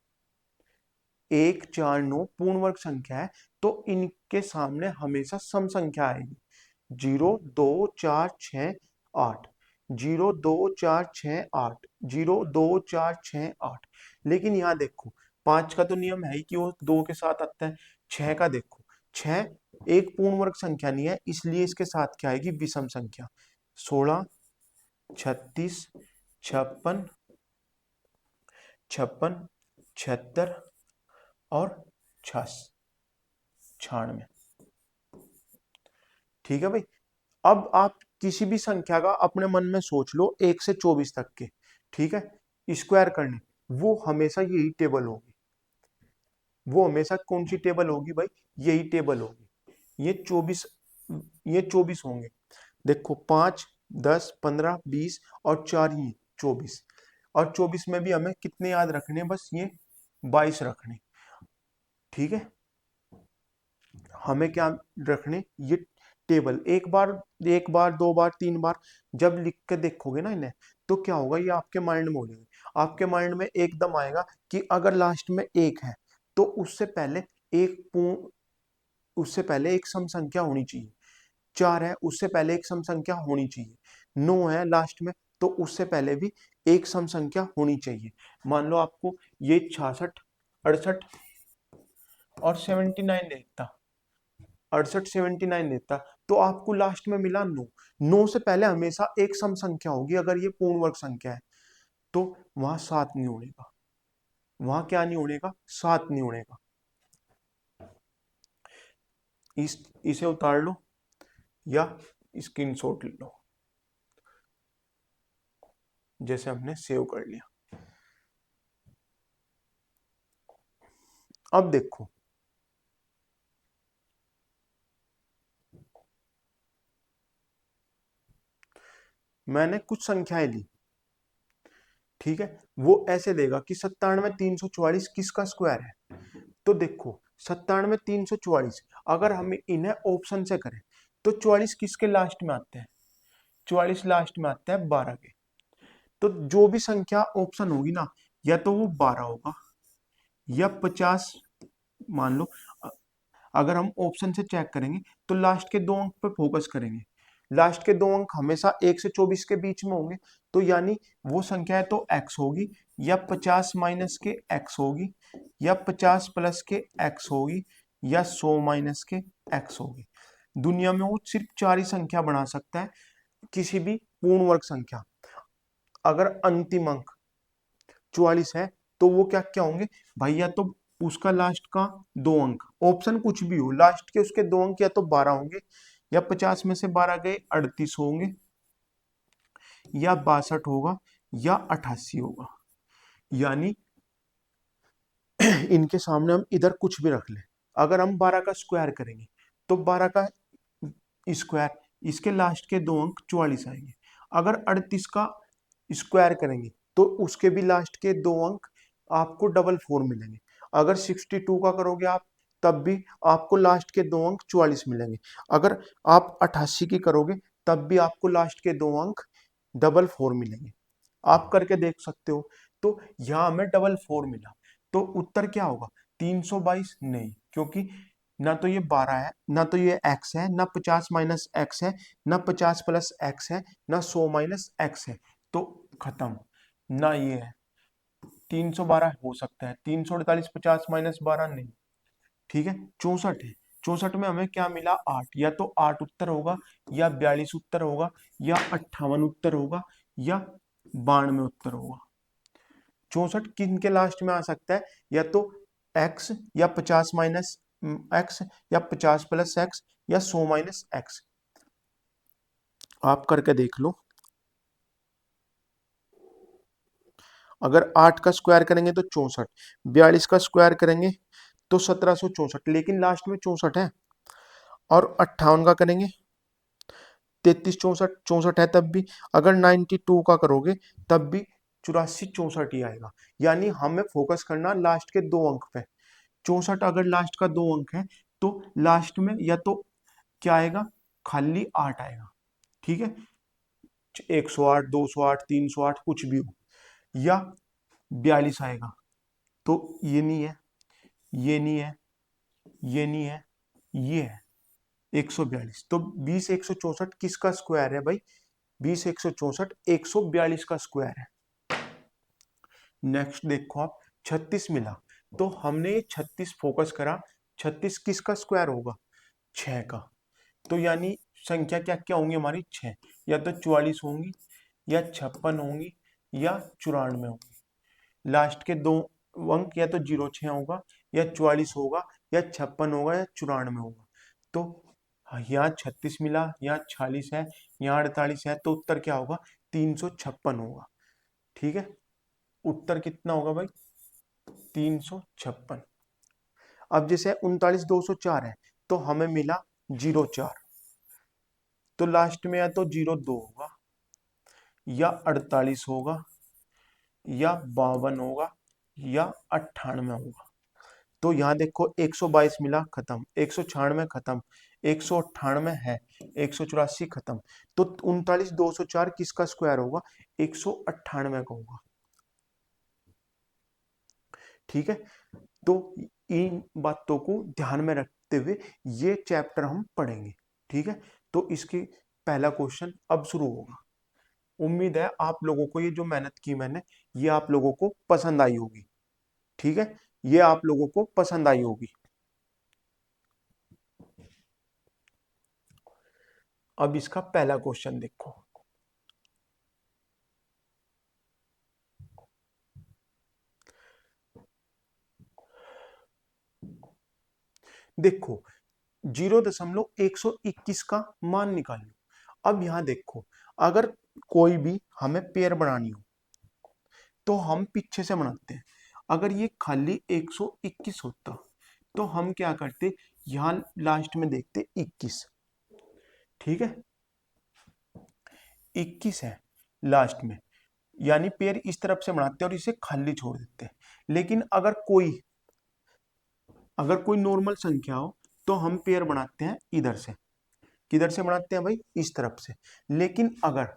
1 4 9 पूर्ण वर्ग संख्या है, तो इनके सामने हमेशा सम संख्या आएगी। 0 2 4 6 8, 0 2 4 6 8, 0 2 4 6 8। लेकिन यहाँ देखो 5 का तो नियम है ही कि वो 2 के साथ आता है। 6 का देखो, 6 एक पूर्ण वर्ग संख्या नहीं है, इसलिए इसके साथ क्या आएगी? विषम संख्या। 16 36 56 56 76 और 96। ठीक है भाई। अब आप किसी भी संख्या का अपने मन में सोच लो 1 से 24 तक के, ठीक है, स्क्वायर करने, वो हमेशा यही टेबल होगी। वो हमेशा कौन सी टेबल होगी भाई? यही टेबल होगी। ये 24 होंगे। देखो 5 10 15 20 और 4 ही 24। और 24 में भी हमें कितने याद रखने? बस ये 22 रखने। ठीक है, हमें क्या रखने? ये टेबल एक बार 2 बार 3 बार जब लिख के देखोगे ना इन्हें, तो क्या होगा? ये आपके माइंड में हो जाएगा। आपके माइंड में एकदम आएगा कि अगर लास्ट में एक है तो उससे पहले एक सम संख्या होनी चाहिए। 4 है, उससे पहले एक सम संख्या होनी चाहिए। 9 है लास्ट में, तो उससे पहले भी एक सम संख्या होनी चाहिए। मान लो आपको ये 66 68 और 79 देता, 68 79 देता, तो आपको लास्ट में मिला 9। 9 से पहले हमेशा एक सम संख्या होगी। अगर ये पूर्ण वर्ग संख्या है तो वहां 7 नहीं उड़ेगा। वहां क्या नहीं उड़ेगा? 7 नहीं उड़ेगा। इसे उतार लो या स्क्रीनशॉट ले लो, जैसे हमने सेव कर लिया। अब देखो, मैंने कुछ संख्याएं ली, ठीक है, वो ऐसे देगा कि 97 344 किसका स्क्वायर है। तो देखो 97 344, अगर हम इन्हें ऑप्शन से करें तो 44 किसके लास्ट में आते हैं? 44 लास्ट में आता है 12 के। तो जो भी संख्या ऑप्शन होगी ना, या तो वो 12 होगा या 50। मान लो अगर हम ऑप्शन से चेक करेंगे तो लास्ट के 2 अंक पे फोकस करेंगे। लास्ट के 2 अंक हमेशा 1 से 24 के बीच में होंगे, तो यानी वो संख्या है तो x होगी, या 50 माइनस के x होगी, या 50 प्लस के x होगी, या 100 माइनस के x होगी। दुनिया में वो सिर्फ 4 ही संख्या बना सकता है, किसी भी पूर्ण वर्ग संख्या। अगर अंतिम अंक 44 है तो वो क्या क्या होंगे भैया? तो उसका लास्ट का 2 अंक, ऑप्शन कुछ भी हो, लास्ट के उसके 2 अंक या तो 12 होंगे, या 50 में से 12 गए 38 होंगे, या 62 होगा, या 88 होगा। यानी इनके सामने हम इधर कुछ भी रख लें, अगर हम 12 का स्क्वायर करेंगे तो 12 का स्क्वायर, इसके लास्ट के 2 अंक 44 आएंगे। अगर 38 का स्क्वायर करेंगे तो उसके भी लास्ट के 2 अंक आपको 444 मिलेंगे। अगर 62 का करोगे आप, तब भी आपको लास्ट के 2 अंक 44 मिलेंगे। अगर आप 88 की करोगे तब भी आपको लास्ट के 2 अंक 444 मिलेंगे। आप करके देख सकते हो। तो यहाँ हमें 444 मिला, तो उत्तर क्या होगा? 322 नहीं, क्योंकि ना तो ये 12 है, ना तो ये x है, ना 50 माइनस एक्स है, ना 50 प्लस एक्स है, ना 100 माइनस एक्स है। तो खत्म, ना ये है। 312 हो सकता है, 348 50 माइनस 12 नहीं। ठीक है, 64 है। 64 में हमें क्या मिला? 8। या तो 8 उत्तर होगा, या 42 उत्तर होगा, या 58 उत्तर होगा, या 92 उत्तर होगा। 64 किन के लास्ट में आ सकता है? या तो x, या 50 माइनस एक्स, या 50 प्लस एक्स, या 100 माइनस एक्स। आप करके देख लो। अगर 8 का स्क्वायर करेंगे तो 64, 42 का स्क्वायर करेंगे तो 1764, लेकिन लास्ट में 64 है। और 58 का करेंगे, 33 64 64 है तब भी, अगर 92 का करोगे तब भी 84 64 ही आएगा। यानी हमें फोकस करना लास्ट के 2 अंक पे। 64 अगर लास्ट का 2 अंक है तो लास्ट में या तो क्या आएगा, खाली 8 आएगा, ठीक है, 108 208 308 कुछ भी हो, या 42 आएगा। तो ये नहीं है, ये नहीं है, ये नहीं है, ये है 142। तो 20 164 किसका स्क्वायर है भाई, 20 164 142 का स्क्वायर है। नेक्स्ट देखो आप, 36 मिला, तो हमने ये 36 फोकस करा, 36 किसका स्क्वायर होगा, 6 का। तो यानी संख्या क्या क्या होंगी हमारी, 6, या तो 44 होंगी, या 56 होंगी, या 94 होंगी। लास्ट के 2 अंक या तो 06 होगा, या 44 होगा, या 56 होगा, या 94 होगा। तो यहाँ 36 मिला, यहाँ 46 है, यहाँ 48 है, तो उत्तर क्या होगा, 356 होगा। ठीक है, उत्तर कितना होगा भाई, 356। अब जैसे 39 204 है, तो हमें मिला 04, तो लास्ट में या तो 02 होगा, या 48 होगा, या 52 होगा, या 98 होगा। तो यहाँ देखो 122 मिला, खत्म, 196 खत्म, 198 है, 184 खत्म। तो 39 204 किसका स्क्वायर होगा, 198 का होगा। ठीक है, तो इन बातों को ध्यान में रखते हुए ये चैप्टर हम पढ़ेंगे। ठीक है, तो इसकी पहला क्वेश्चन अब शुरू होगा। उम्मीद है आप लोगों को ये जो मेहनत की मैंने, ये आप लोगों को पसंद आई होगी। ठीक है, ये आप लोगों को पसंद आई होगी। अब इसका पहला क्वेश्चन देखो। देखो 0.121 का मान निकाल लो। अब यहां देखो, अगर कोई भी हमें पेयर बनानी हो तो हम पीछे से बनाते हैं। अगर ये खाली 121 होता तो हम क्या करते, यहां लास्ट में देखते 21। ठीक है, 21 है लास्ट में, यानी पेयर इस तरफ से बनाते हैं और इसे खाली छोड़ देते हैं। लेकिन अगर कोई नॉर्मल संख्या हो तो हम पेयर बनाते हैं इधर से। किधर से बनाते हैं भाई, इस तरफ से। लेकिन अगर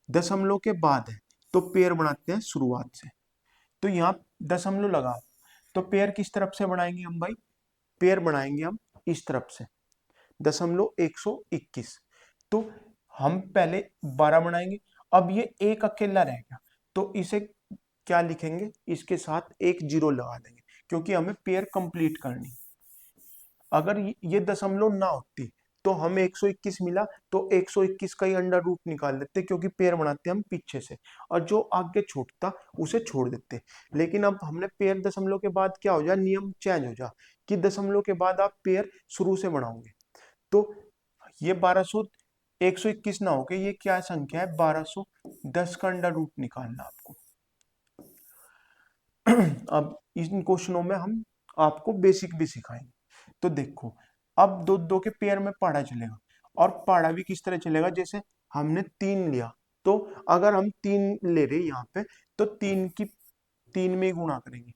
दशमलव के बाद है तो पेयर बनाते हैं शुरुआत से। तो यहाँ दशमलव लगा, तो पेयर किस तरफ से बनाएंगे हम भाई, पेयर बनाएंगे हम इस तरफ से, 0.121। तो हम पहले 12 बनाएंगे। अब ये एक अकेला रहेगा, तो इसे क्या लिखेंगे, इसके साथ एक जीरो लगा देंगे, क्योंकि हमें पेयर कंप्लीट करनी। अगर ये दशमलव ना होती तो हमें 121 मिला, तो 121 का ही अंडर रूट निकाल देते, क्योंकि पेयर बनाते हम पीछे से, और जो आगे छूटता उसे छोड़ देते। लेकिन अब हमने पेयर दशमलव के बाद क्या हो जाए, नियम चेंज हो जा, कि दशमलव के बाद आप पेयर शुरू से बनाओगे। तो ये 1200 121 ना होके ये क्या संख्या है, 1210 का अंडर रूट निकालना आपको। अब इन क्वेश्चनों में हम आपको बेसिक भी सिखाएंगे। तो देखो, अब दो दो के पेयर में पढ़ा चलेगा, और पढ़ा भी किस तरह चलेगा, जैसे हमने 3 लिया, तो अगर हम 3 ले रहे यहाँ पे, तो 3 में ही गुणा करेंगे।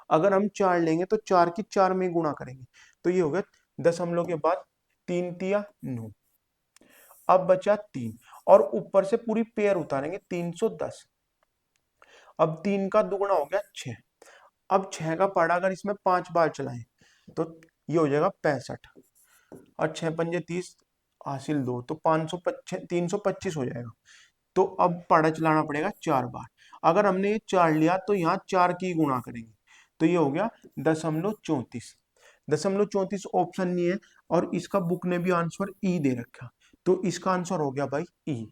अगर हम 4 लेंगे तो 4 की 4 में ही गुणा करेंगे। तो ये हो गया दशमलव के बाद 3 तिया 9। अब बचा 3, और ऊपर से पूरी पेयर उतारेंगे 310। अब 3 का दुगुना हो गया 6। अब 6 का पढ़ा अगर इसमें 5 बार चलाएं तो ये हो जाएगा 65, और 6 पंजे 30 हासिल 2, तो 325 हो जाएगा। तो अब पढ़ा चलाना पड़ेगा 4 बार। अगर हमने ये 4 लिया तो यहाँ 4 की गुणा करेंगे, तो ये हो गया 0.34। 0.34 ऑप्शन नहीं है, और इसका बुक ने भी आंसर ई दे रखा, तो इसका आंसर हो गया भाई ई।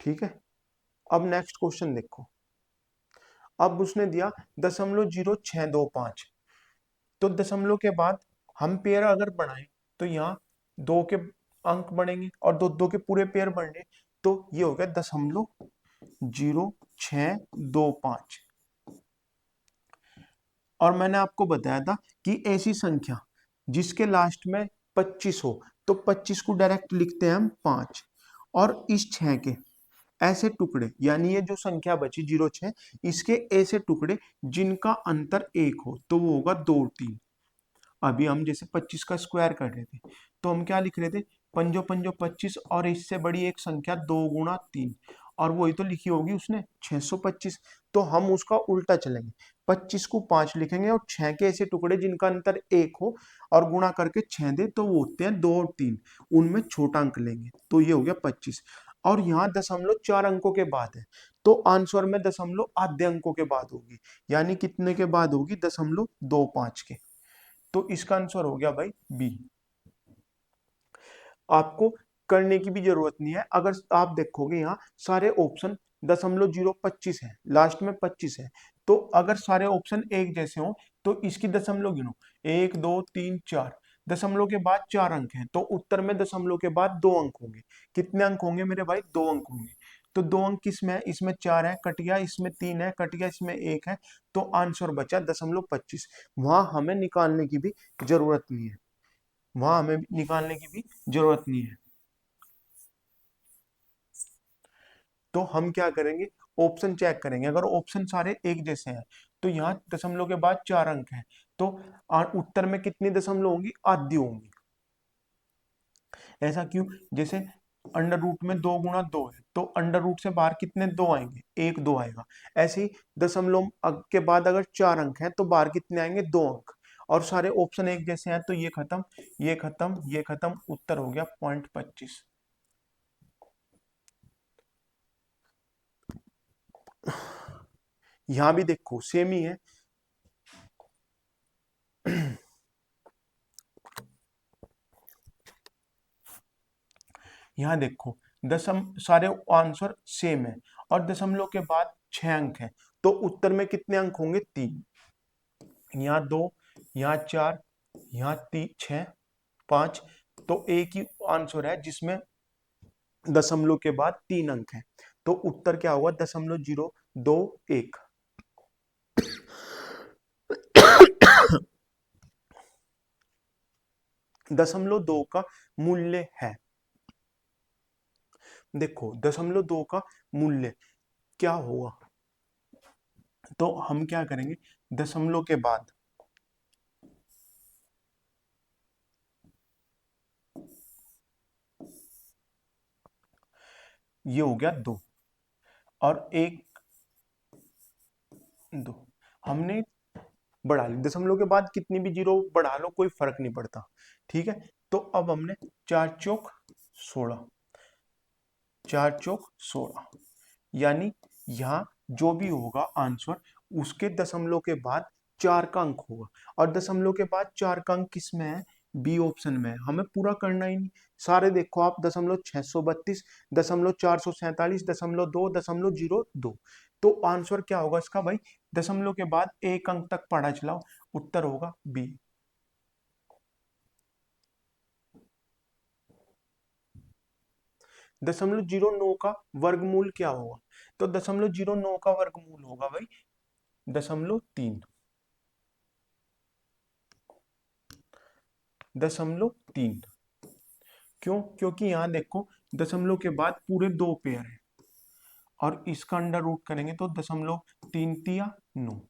ठीक है, अब नेक्स्ट क्वेश्चन देखो। अब उसने दिया 0.0625, तो दशमलव के बाद हम पेयर अगर बनाए तो यहाँ 2 के अंक बढ़ेंगे, और 2 के पूरे पेयर बढ़े, तो ये हो गया 0.0625। और मैंने आपको बताया था कि ऐसी संख्या जिसके लास्ट में 25 हो तो 25 को डायरेक्ट लिखते हैं हम 5। और इस 6 के ऐसे टुकड़े, यानी ये जो संख्या बची 06, इसके ऐसे टुकड़े जिनका अंतर 1 हो तो वो होगा 2 और 3। अभी हम जैसे 25 का स्क्वायर कर रहे थे तो हम क्या लिख रहे थे, पंजो पंजो 25 और इससे बड़ी एक संख्या 2 गुणा 3, और वही तो लिखी होगी उसने 625। तो हम उसका उल्टा चलेंगे, 25 को 5 लिखेंगे और 6 के ऐसे टुकड़े जिनका अंतर 1 हो और गुणा करके 6 दे तो वो होते हैं 2 और 3, उनमें छोटा अंक लेंगे तो ये हो गया 25। और यहाँ दशमलव 4 अंकों के बाद है तो आंसर में दशमलव आधे अंकों के बाद होगी, यानी कितने के बाद होगी, 0.25 के। तो इसका आंसर हो गया भाई बी। आपको करने की भी जरूरत नहीं है, अगर आप देखोगे यहाँ सारे ऑप्शन 0.025 है, लास्ट में 25 है, तो अगर सारे ऑप्शन एक जैसे हो तो इसकी दशमलव गिनो, 1 2 3 4, दशमलव के बाद 4 अंक हैं तो उत्तर में दशमलव के बाद 2 अंक होंगे। कितने अंक होंगे मेरे भाई, 2 अंक होंगे। तो 2 अंक किसमें है, इसमें 4 है, कट गया, इसमें 3 है, कट गया, इसमें 1 है, तो आंसर बचा 0.25। वहां हमें निकालने की भी जरूरत नहीं है, वहां हमें निकालने की भी जरूरत नहीं है। तो हम क्या करेंगे, ऑप्शन चेक करेंगे, अगर ऑप्शन सारे एक जैसे हैं तो यहाँ दशमलव के बाद 4 अंक हैं तो उत्तर में कितनी दशमलव होंगी, आधी होंगी। ऐसा क्यों, जैसे अंडर रूट में 2 गुणा 2 है तो अंडर रूट से बाहर कितने 2 आएंगे, 1 2 आएगा। ऐसे ही दशमलव के बाद अगर 4 अंक हैं तो बाहर कितने आएंगे, 2 अंक। और सारे ऑप्शन एक जैसे हैं तो ये खत्म, ये खत्म, ये खत्म, उत्तर हो गया 0.25। यहां भी देखो सेम ही है। यहाँ देखो दशम सारे आंसर सेम है और दशमलव के बाद 6 अंक है तो उत्तर में कितने अंक होंगे, 3। यहाँ 2, यहाँ 4, यहाँ 3 6 5, तो एक ही आंसर है जिसमें दशमलव के बाद 3 अंक है, तो उत्तर क्या होगा, 0.021। 0.2 का मूल्य है, देखो 0.2 का मूल्य क्या होगा, तो हम क्या करेंगे, दशमलव के बाद ये हो गया 2 और 1 2, हमने बढ़ा ली, दशमलव के बाद कितनी भी जीरो बढ़ा लो कोई फर्क नहीं पड़ता, ठीक है। तो अब हमने 4 चौक 16, 4 चौक 16, यानी यहाँ जो भी होगा आंसर उसके दशमलव के बाद 4 का अंक होगा, और दशमलव के बाद 4 का अंक किस में है, बी ऑप्शन में है, हमें पूरा करना ही नहीं। सारे देखो आप, 0.632, 0.447, 0.2, 0.02, तो आंसर क्या होगा इसका भाई, दशमलव के बाद 1 अंक तक पढ़ा चलाओ, उत्तर होगा बी। दशमलव जीरो नौ का वर्गमूल क्या होगा, तो 0.09 का वर्गमूल होगा भाई 0.3, 0.3। क्यों, क्योंकि यहाँ देखो दशमलव के बाद पूरे 2 पेयर है और इसका अंडर रूट करेंगे तो 0.3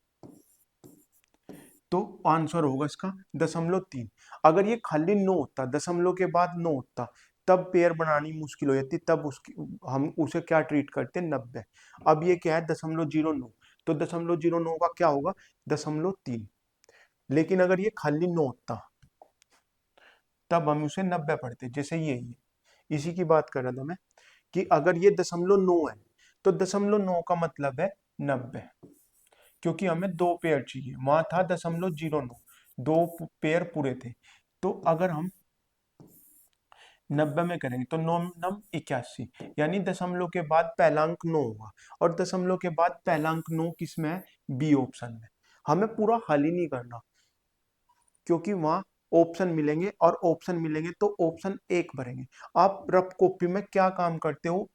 तो आंसर होगा इसका 0.3। अगर ये खाली 9 होता, दशमलव के बाद 9 होता, तब पेयर बनानी मुश्किल हो जाती, तब उसकी हम उसे क्या ट्रीट करते, 90। अब ये क्या है, 0.09, तो 0.09 का क्या होगा, 0.3। लेकिन अगर ये खाली 9 होता तब हम उसे 90 पढ़ते, जैसे ये इसी की बात कर रहा था मैं, कि अगर ये 0.9 है तो 0.9 का मतलब है 90, क्योंकि हमें 2 पेयर चाहिए, वहां था 0.09, 2 पेयर पूरे थे। तो अगर हम 90 में करेंगे तो 9 9 81, यानी दशमलव के बाद पहला अंक 9 होगा, और दशमलव के बाद पहला अंक 9 किस में है, बी ऑप्शन में। हमें पूरा हल ही नहीं करना, क्योंकि वहां ऑप्शन मिलेंगे और ऑप्शन मिलेंगे तो ऑप्शन एक भरेंगे। आप रफ कॉपी में क्या काम करते हो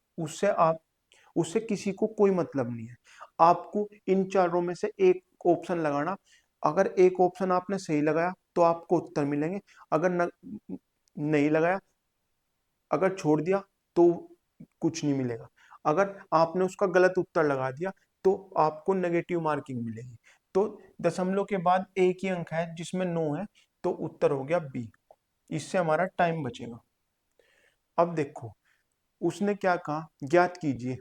उससे किसी को कोई मतलब नहीं है, आपको इन चारों में से एक ऑप्शन लगाना, अगर एक ऑप्शन आपने सही लगाया तो आपको उत्तर मिलेंगे, अगर न, नहीं लगाया, अगर छोड़ दिया तो कुछ नहीं मिलेगा, अगर आपने उसका गलत उत्तर लगा दिया तो आपको नेगेटिव मार्किंग मिलेगी। तो दशमलव के बाद एक ही अंक है जिसमें 9 है, तो उत्तर हो गया बी। इससे हमारा टाइम बचेगा। अब देखो उसने क्या कहा, ज्ञात कीजिए।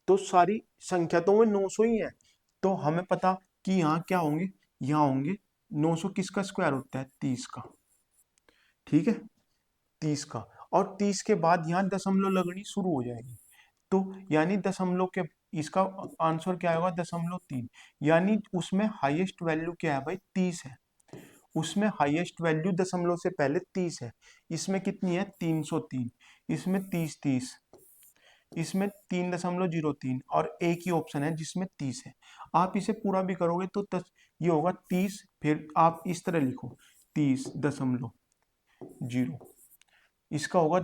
तो सारी संख्या तो वो 900 ही है, तो हमें पता कि यहाँ क्या होंगे, यहाँ होंगे 900 किसका स्क्वायर होता है, 30 का, ठीक है, 30 का। और 30 के बाद यहाँ दशमलव लगनी शुरू हो जाएगी, तो यानी दशमलव के, इसका आंसर क्या होगा, 0.3। यानी उसमें हाईएस्ट वैल्यू क्या है भाई, 30 है। उसमें हाईएस्ट वैल्यू दशमलव से पहले 30 है। इसमें कितनी है, 303। इसमें 30 30, इसमें 3.03 और एक ही ऑप्शन है जिसमें 30 है। आप इसे पूरा भी करोगे तो ये होगा 30, फिर आप इस तरह लिखो 30.0, इसका होगा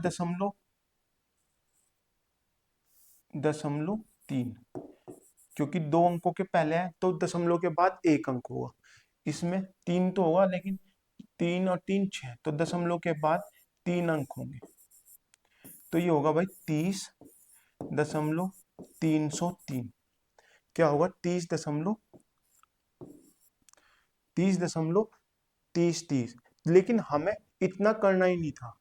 0.3, क्योंकि दो अंकों के पहले है तो दशमलव के बाद एक अंक होगा। इसमें 3 तो होगा, लेकिन 3 और 3 6, तो दशमलव के बाद 3 अंक होंगे, तो ये होगा भाई 30.303। क्या होगा, 30.30. लेकिन हमें इतना करना ही नहीं था,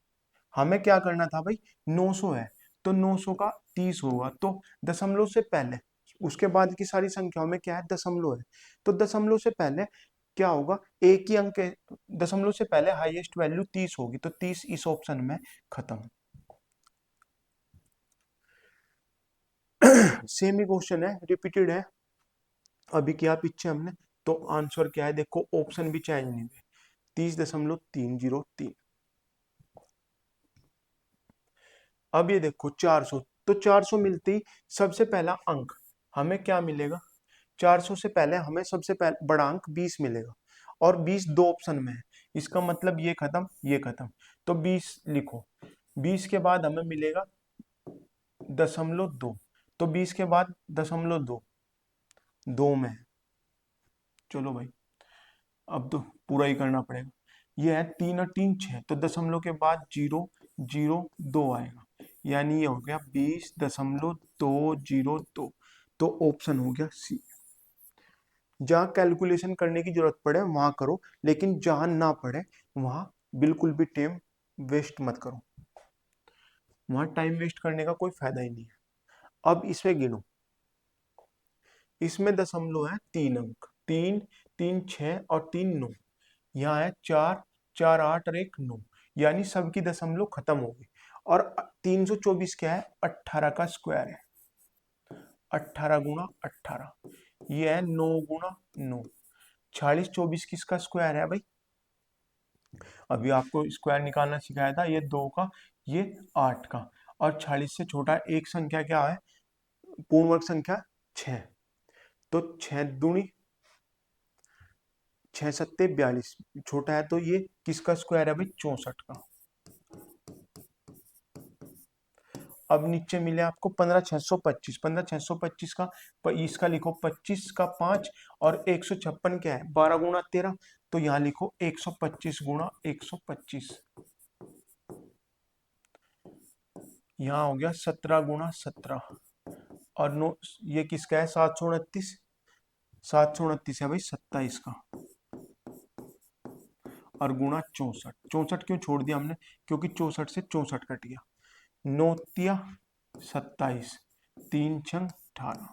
हमें क्या करना था भाई, 900 है तो 900 का 30 होगा, तो दशमलव से पहले, उसके बाद की सारी संख्याओं में क्या है, दशमलव है, तो दशमलव से पहले क्या होगा, एक ही अंक दशमलव से पहले हाईएस्ट वैल्यू 30 होगी, तो 30 इस ऑप्शन में खत्म। सेम ही क्वेश्चन है, रिपीटेड है, अभी क्या पीछे हमने, तो आंसर क्या है देखो, ऑप्शन भी चेंज नहीं हुए, 30.303। अब ये देखो 400, तो 400 मिलते ही सबसे पहला अंक हमें क्या मिलेगा, 400 से पहले हमें सबसे पहले बड़ा अंक 20 मिलेगा, और 20 दो ऑप्शन में है, इसका मतलब ये खत्म ये खत्म, तो 20 लिखो। 20 के बाद हमें मिलेगा 0.2, तो 20 के बाद 0.2 दो में है। चलो भाई अब तो पूरा ही करना पड़ेगा, ये है 3 और 3 6, तो दशमलव के बाद 0.002 आएगा, यानी ये हो गया 20.202, तो ऑप्शन हो गया सी। जहां कैलकुलेशन करने की जरूरत पड़े वहां करो, लेकिन जहां ना पड़े वहां बिल्कुल भी टाइम वेस्ट मत करो, वहां टाइम वेस्ट करने का कोई फायदा ही नहीं है। अब इसमें गिनो, इसमें दशमलव है 3 अंक, 3 3 6 और 3 9, यहाँ है 4 4 8 और 1 9, यानी सबकी दशमलव खत्म हो गई। और 324 क्या है, 18 का स्क्वायर है, 18 गुणा 18, ये है 9 गुणा 9, 46 24 किसका स्क्वायर है भाई, अभी आपको स्क्वायर निकालना सिखाया था, ये 2 का, ये 8 का, और 46 से छोटा एक संख्या क्या है, पूर्ण वर्ग संख्या 6, तो 6 दूनी 6 सत्ते 42, छोटा है तो ये किसका स्क्वायर है भाई, 64 का। अब नीचे मिले आपको 15,625, 15,625 का इसका लिखो 25 का 5, और 156 क्या है, 12 गुणा 13, तो यहाँ लिखो 125 गुणा 125, यहाँ हो गया 17 गुणा 17, और नो ये किसका है, 729, 729 है भाई 27 का, और गुणा 64, 64 क्यों छोड़ दिया हमने, क्योंकि 64 से 64 कट गया, नौतिया 27, 3 छंग 18,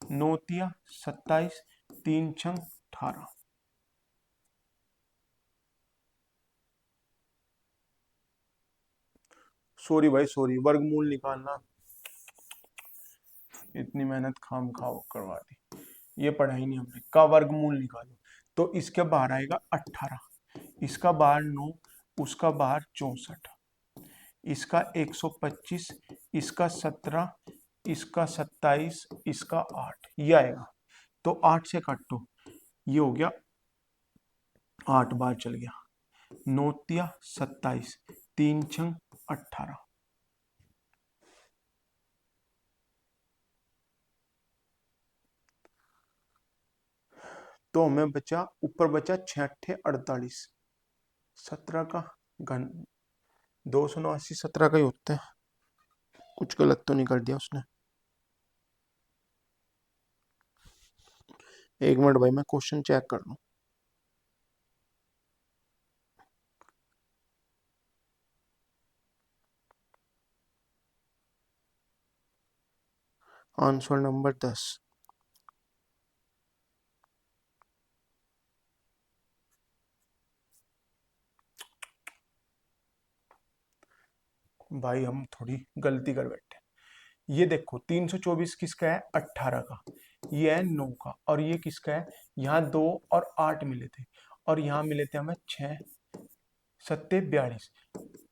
नौतिया 27, 3 छंग 18। सॉरी भाई सॉरी, वर्गमूल निकालना, इतनी मेहनत खाम खाओ करवा दी, ये पढ़ाई नहीं हमने, का वर्गमूल निकालो, तो इसके बाहर आएगा 18, इसका बाहर 9, उसका बाहर 64, इसका 125, इसका 17, इसका 27, इसका 8, ये आएगा, तो 8 से काटो, ये हो गया 8 बार चल गया, नौतिया 27, 3 छंग 18, तो हमें बचा, ऊपर बचा 6 अट्ठे 48, 17 का घन 289 17 का ही होता है। कुछ गलत तो नहीं कर दिया उसने। एक मिनट भाई, मैं क्वेश्चन चेक कर लूं। Answer number 10। भाई हम थोड़ी गलती कर बैठे। ये देखो 324 किसका है, 18 का। ये है 9 का। और ये किसका है, यहाँ 2 और 8 मिले थे, और यहाँ मिले थे हमें 6 सत्ते 42।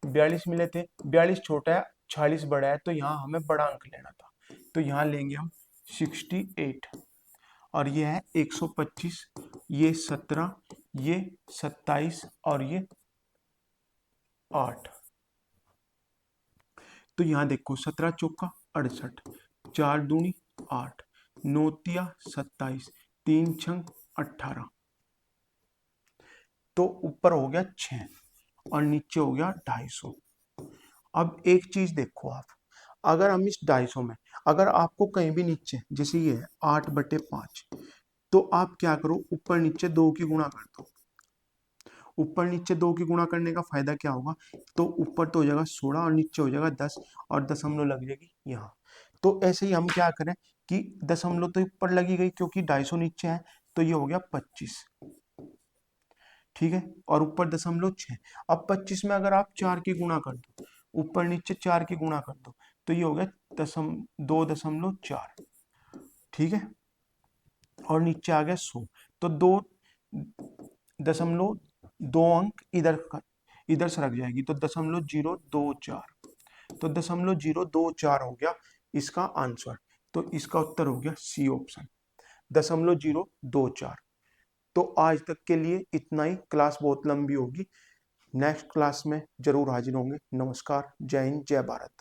42 मिले थे, 42 छोटा है, 46 बड़ा है, तो यहाँ हमें बड़ा अंक लेना था। तो यहाँ लेंगे हम 68। और ये है 125, ये 17, ये 27 और ये 8। तो यहाँ देखो 17 चौका 68, 4 दूनी 8, 9 तिया 27, 3 छंग 18। तो ऊपर हो गया 6 और नीचे हो गया 250। अब एक चीज देखो आप, अगर हम इस 250 में, अगर आपको कहीं भी नीचे, जैसे ये है 8/5, तो आप क्या करो, ऊपर नीचे 2 की गुणा कर दो। ऊपर नीचे 2 की गुणा करने का फायदा क्या होगा, तो ऊपर तो हो जाएगा 16 और नीचे हो जाएगा 10, और दशमलव लग जाएगी यहाँ। तो ऐसे ही हम क्या करें कि दशमलव तो ऊपर लगी गई क्योंकि 250 नीचे है, तो ये हो गया 25। ठीक है, और ऊपर दशमलव 6। अब 25 में अगर आप 4 की गुणा कर दो, ऊपर नीचे 4 की गुणा कर दो, तो ये हो गया 2.4। ठीक है, और नीचे आ गया 100। तो 2.2 अंक इधर से रख जाएगी, तो 0.024। तो 0.024 हो गया इसका आंसर। तो इसका उत्तर हो गया सी ऑप्शन, 0.024। तो आज तक के लिए इतना ही। क्लास बहुत लंबी होगी, नेक्स्ट क्लास में जरूर हाजिर होंगे। नमस्कार, जय हिंद, जय भारत।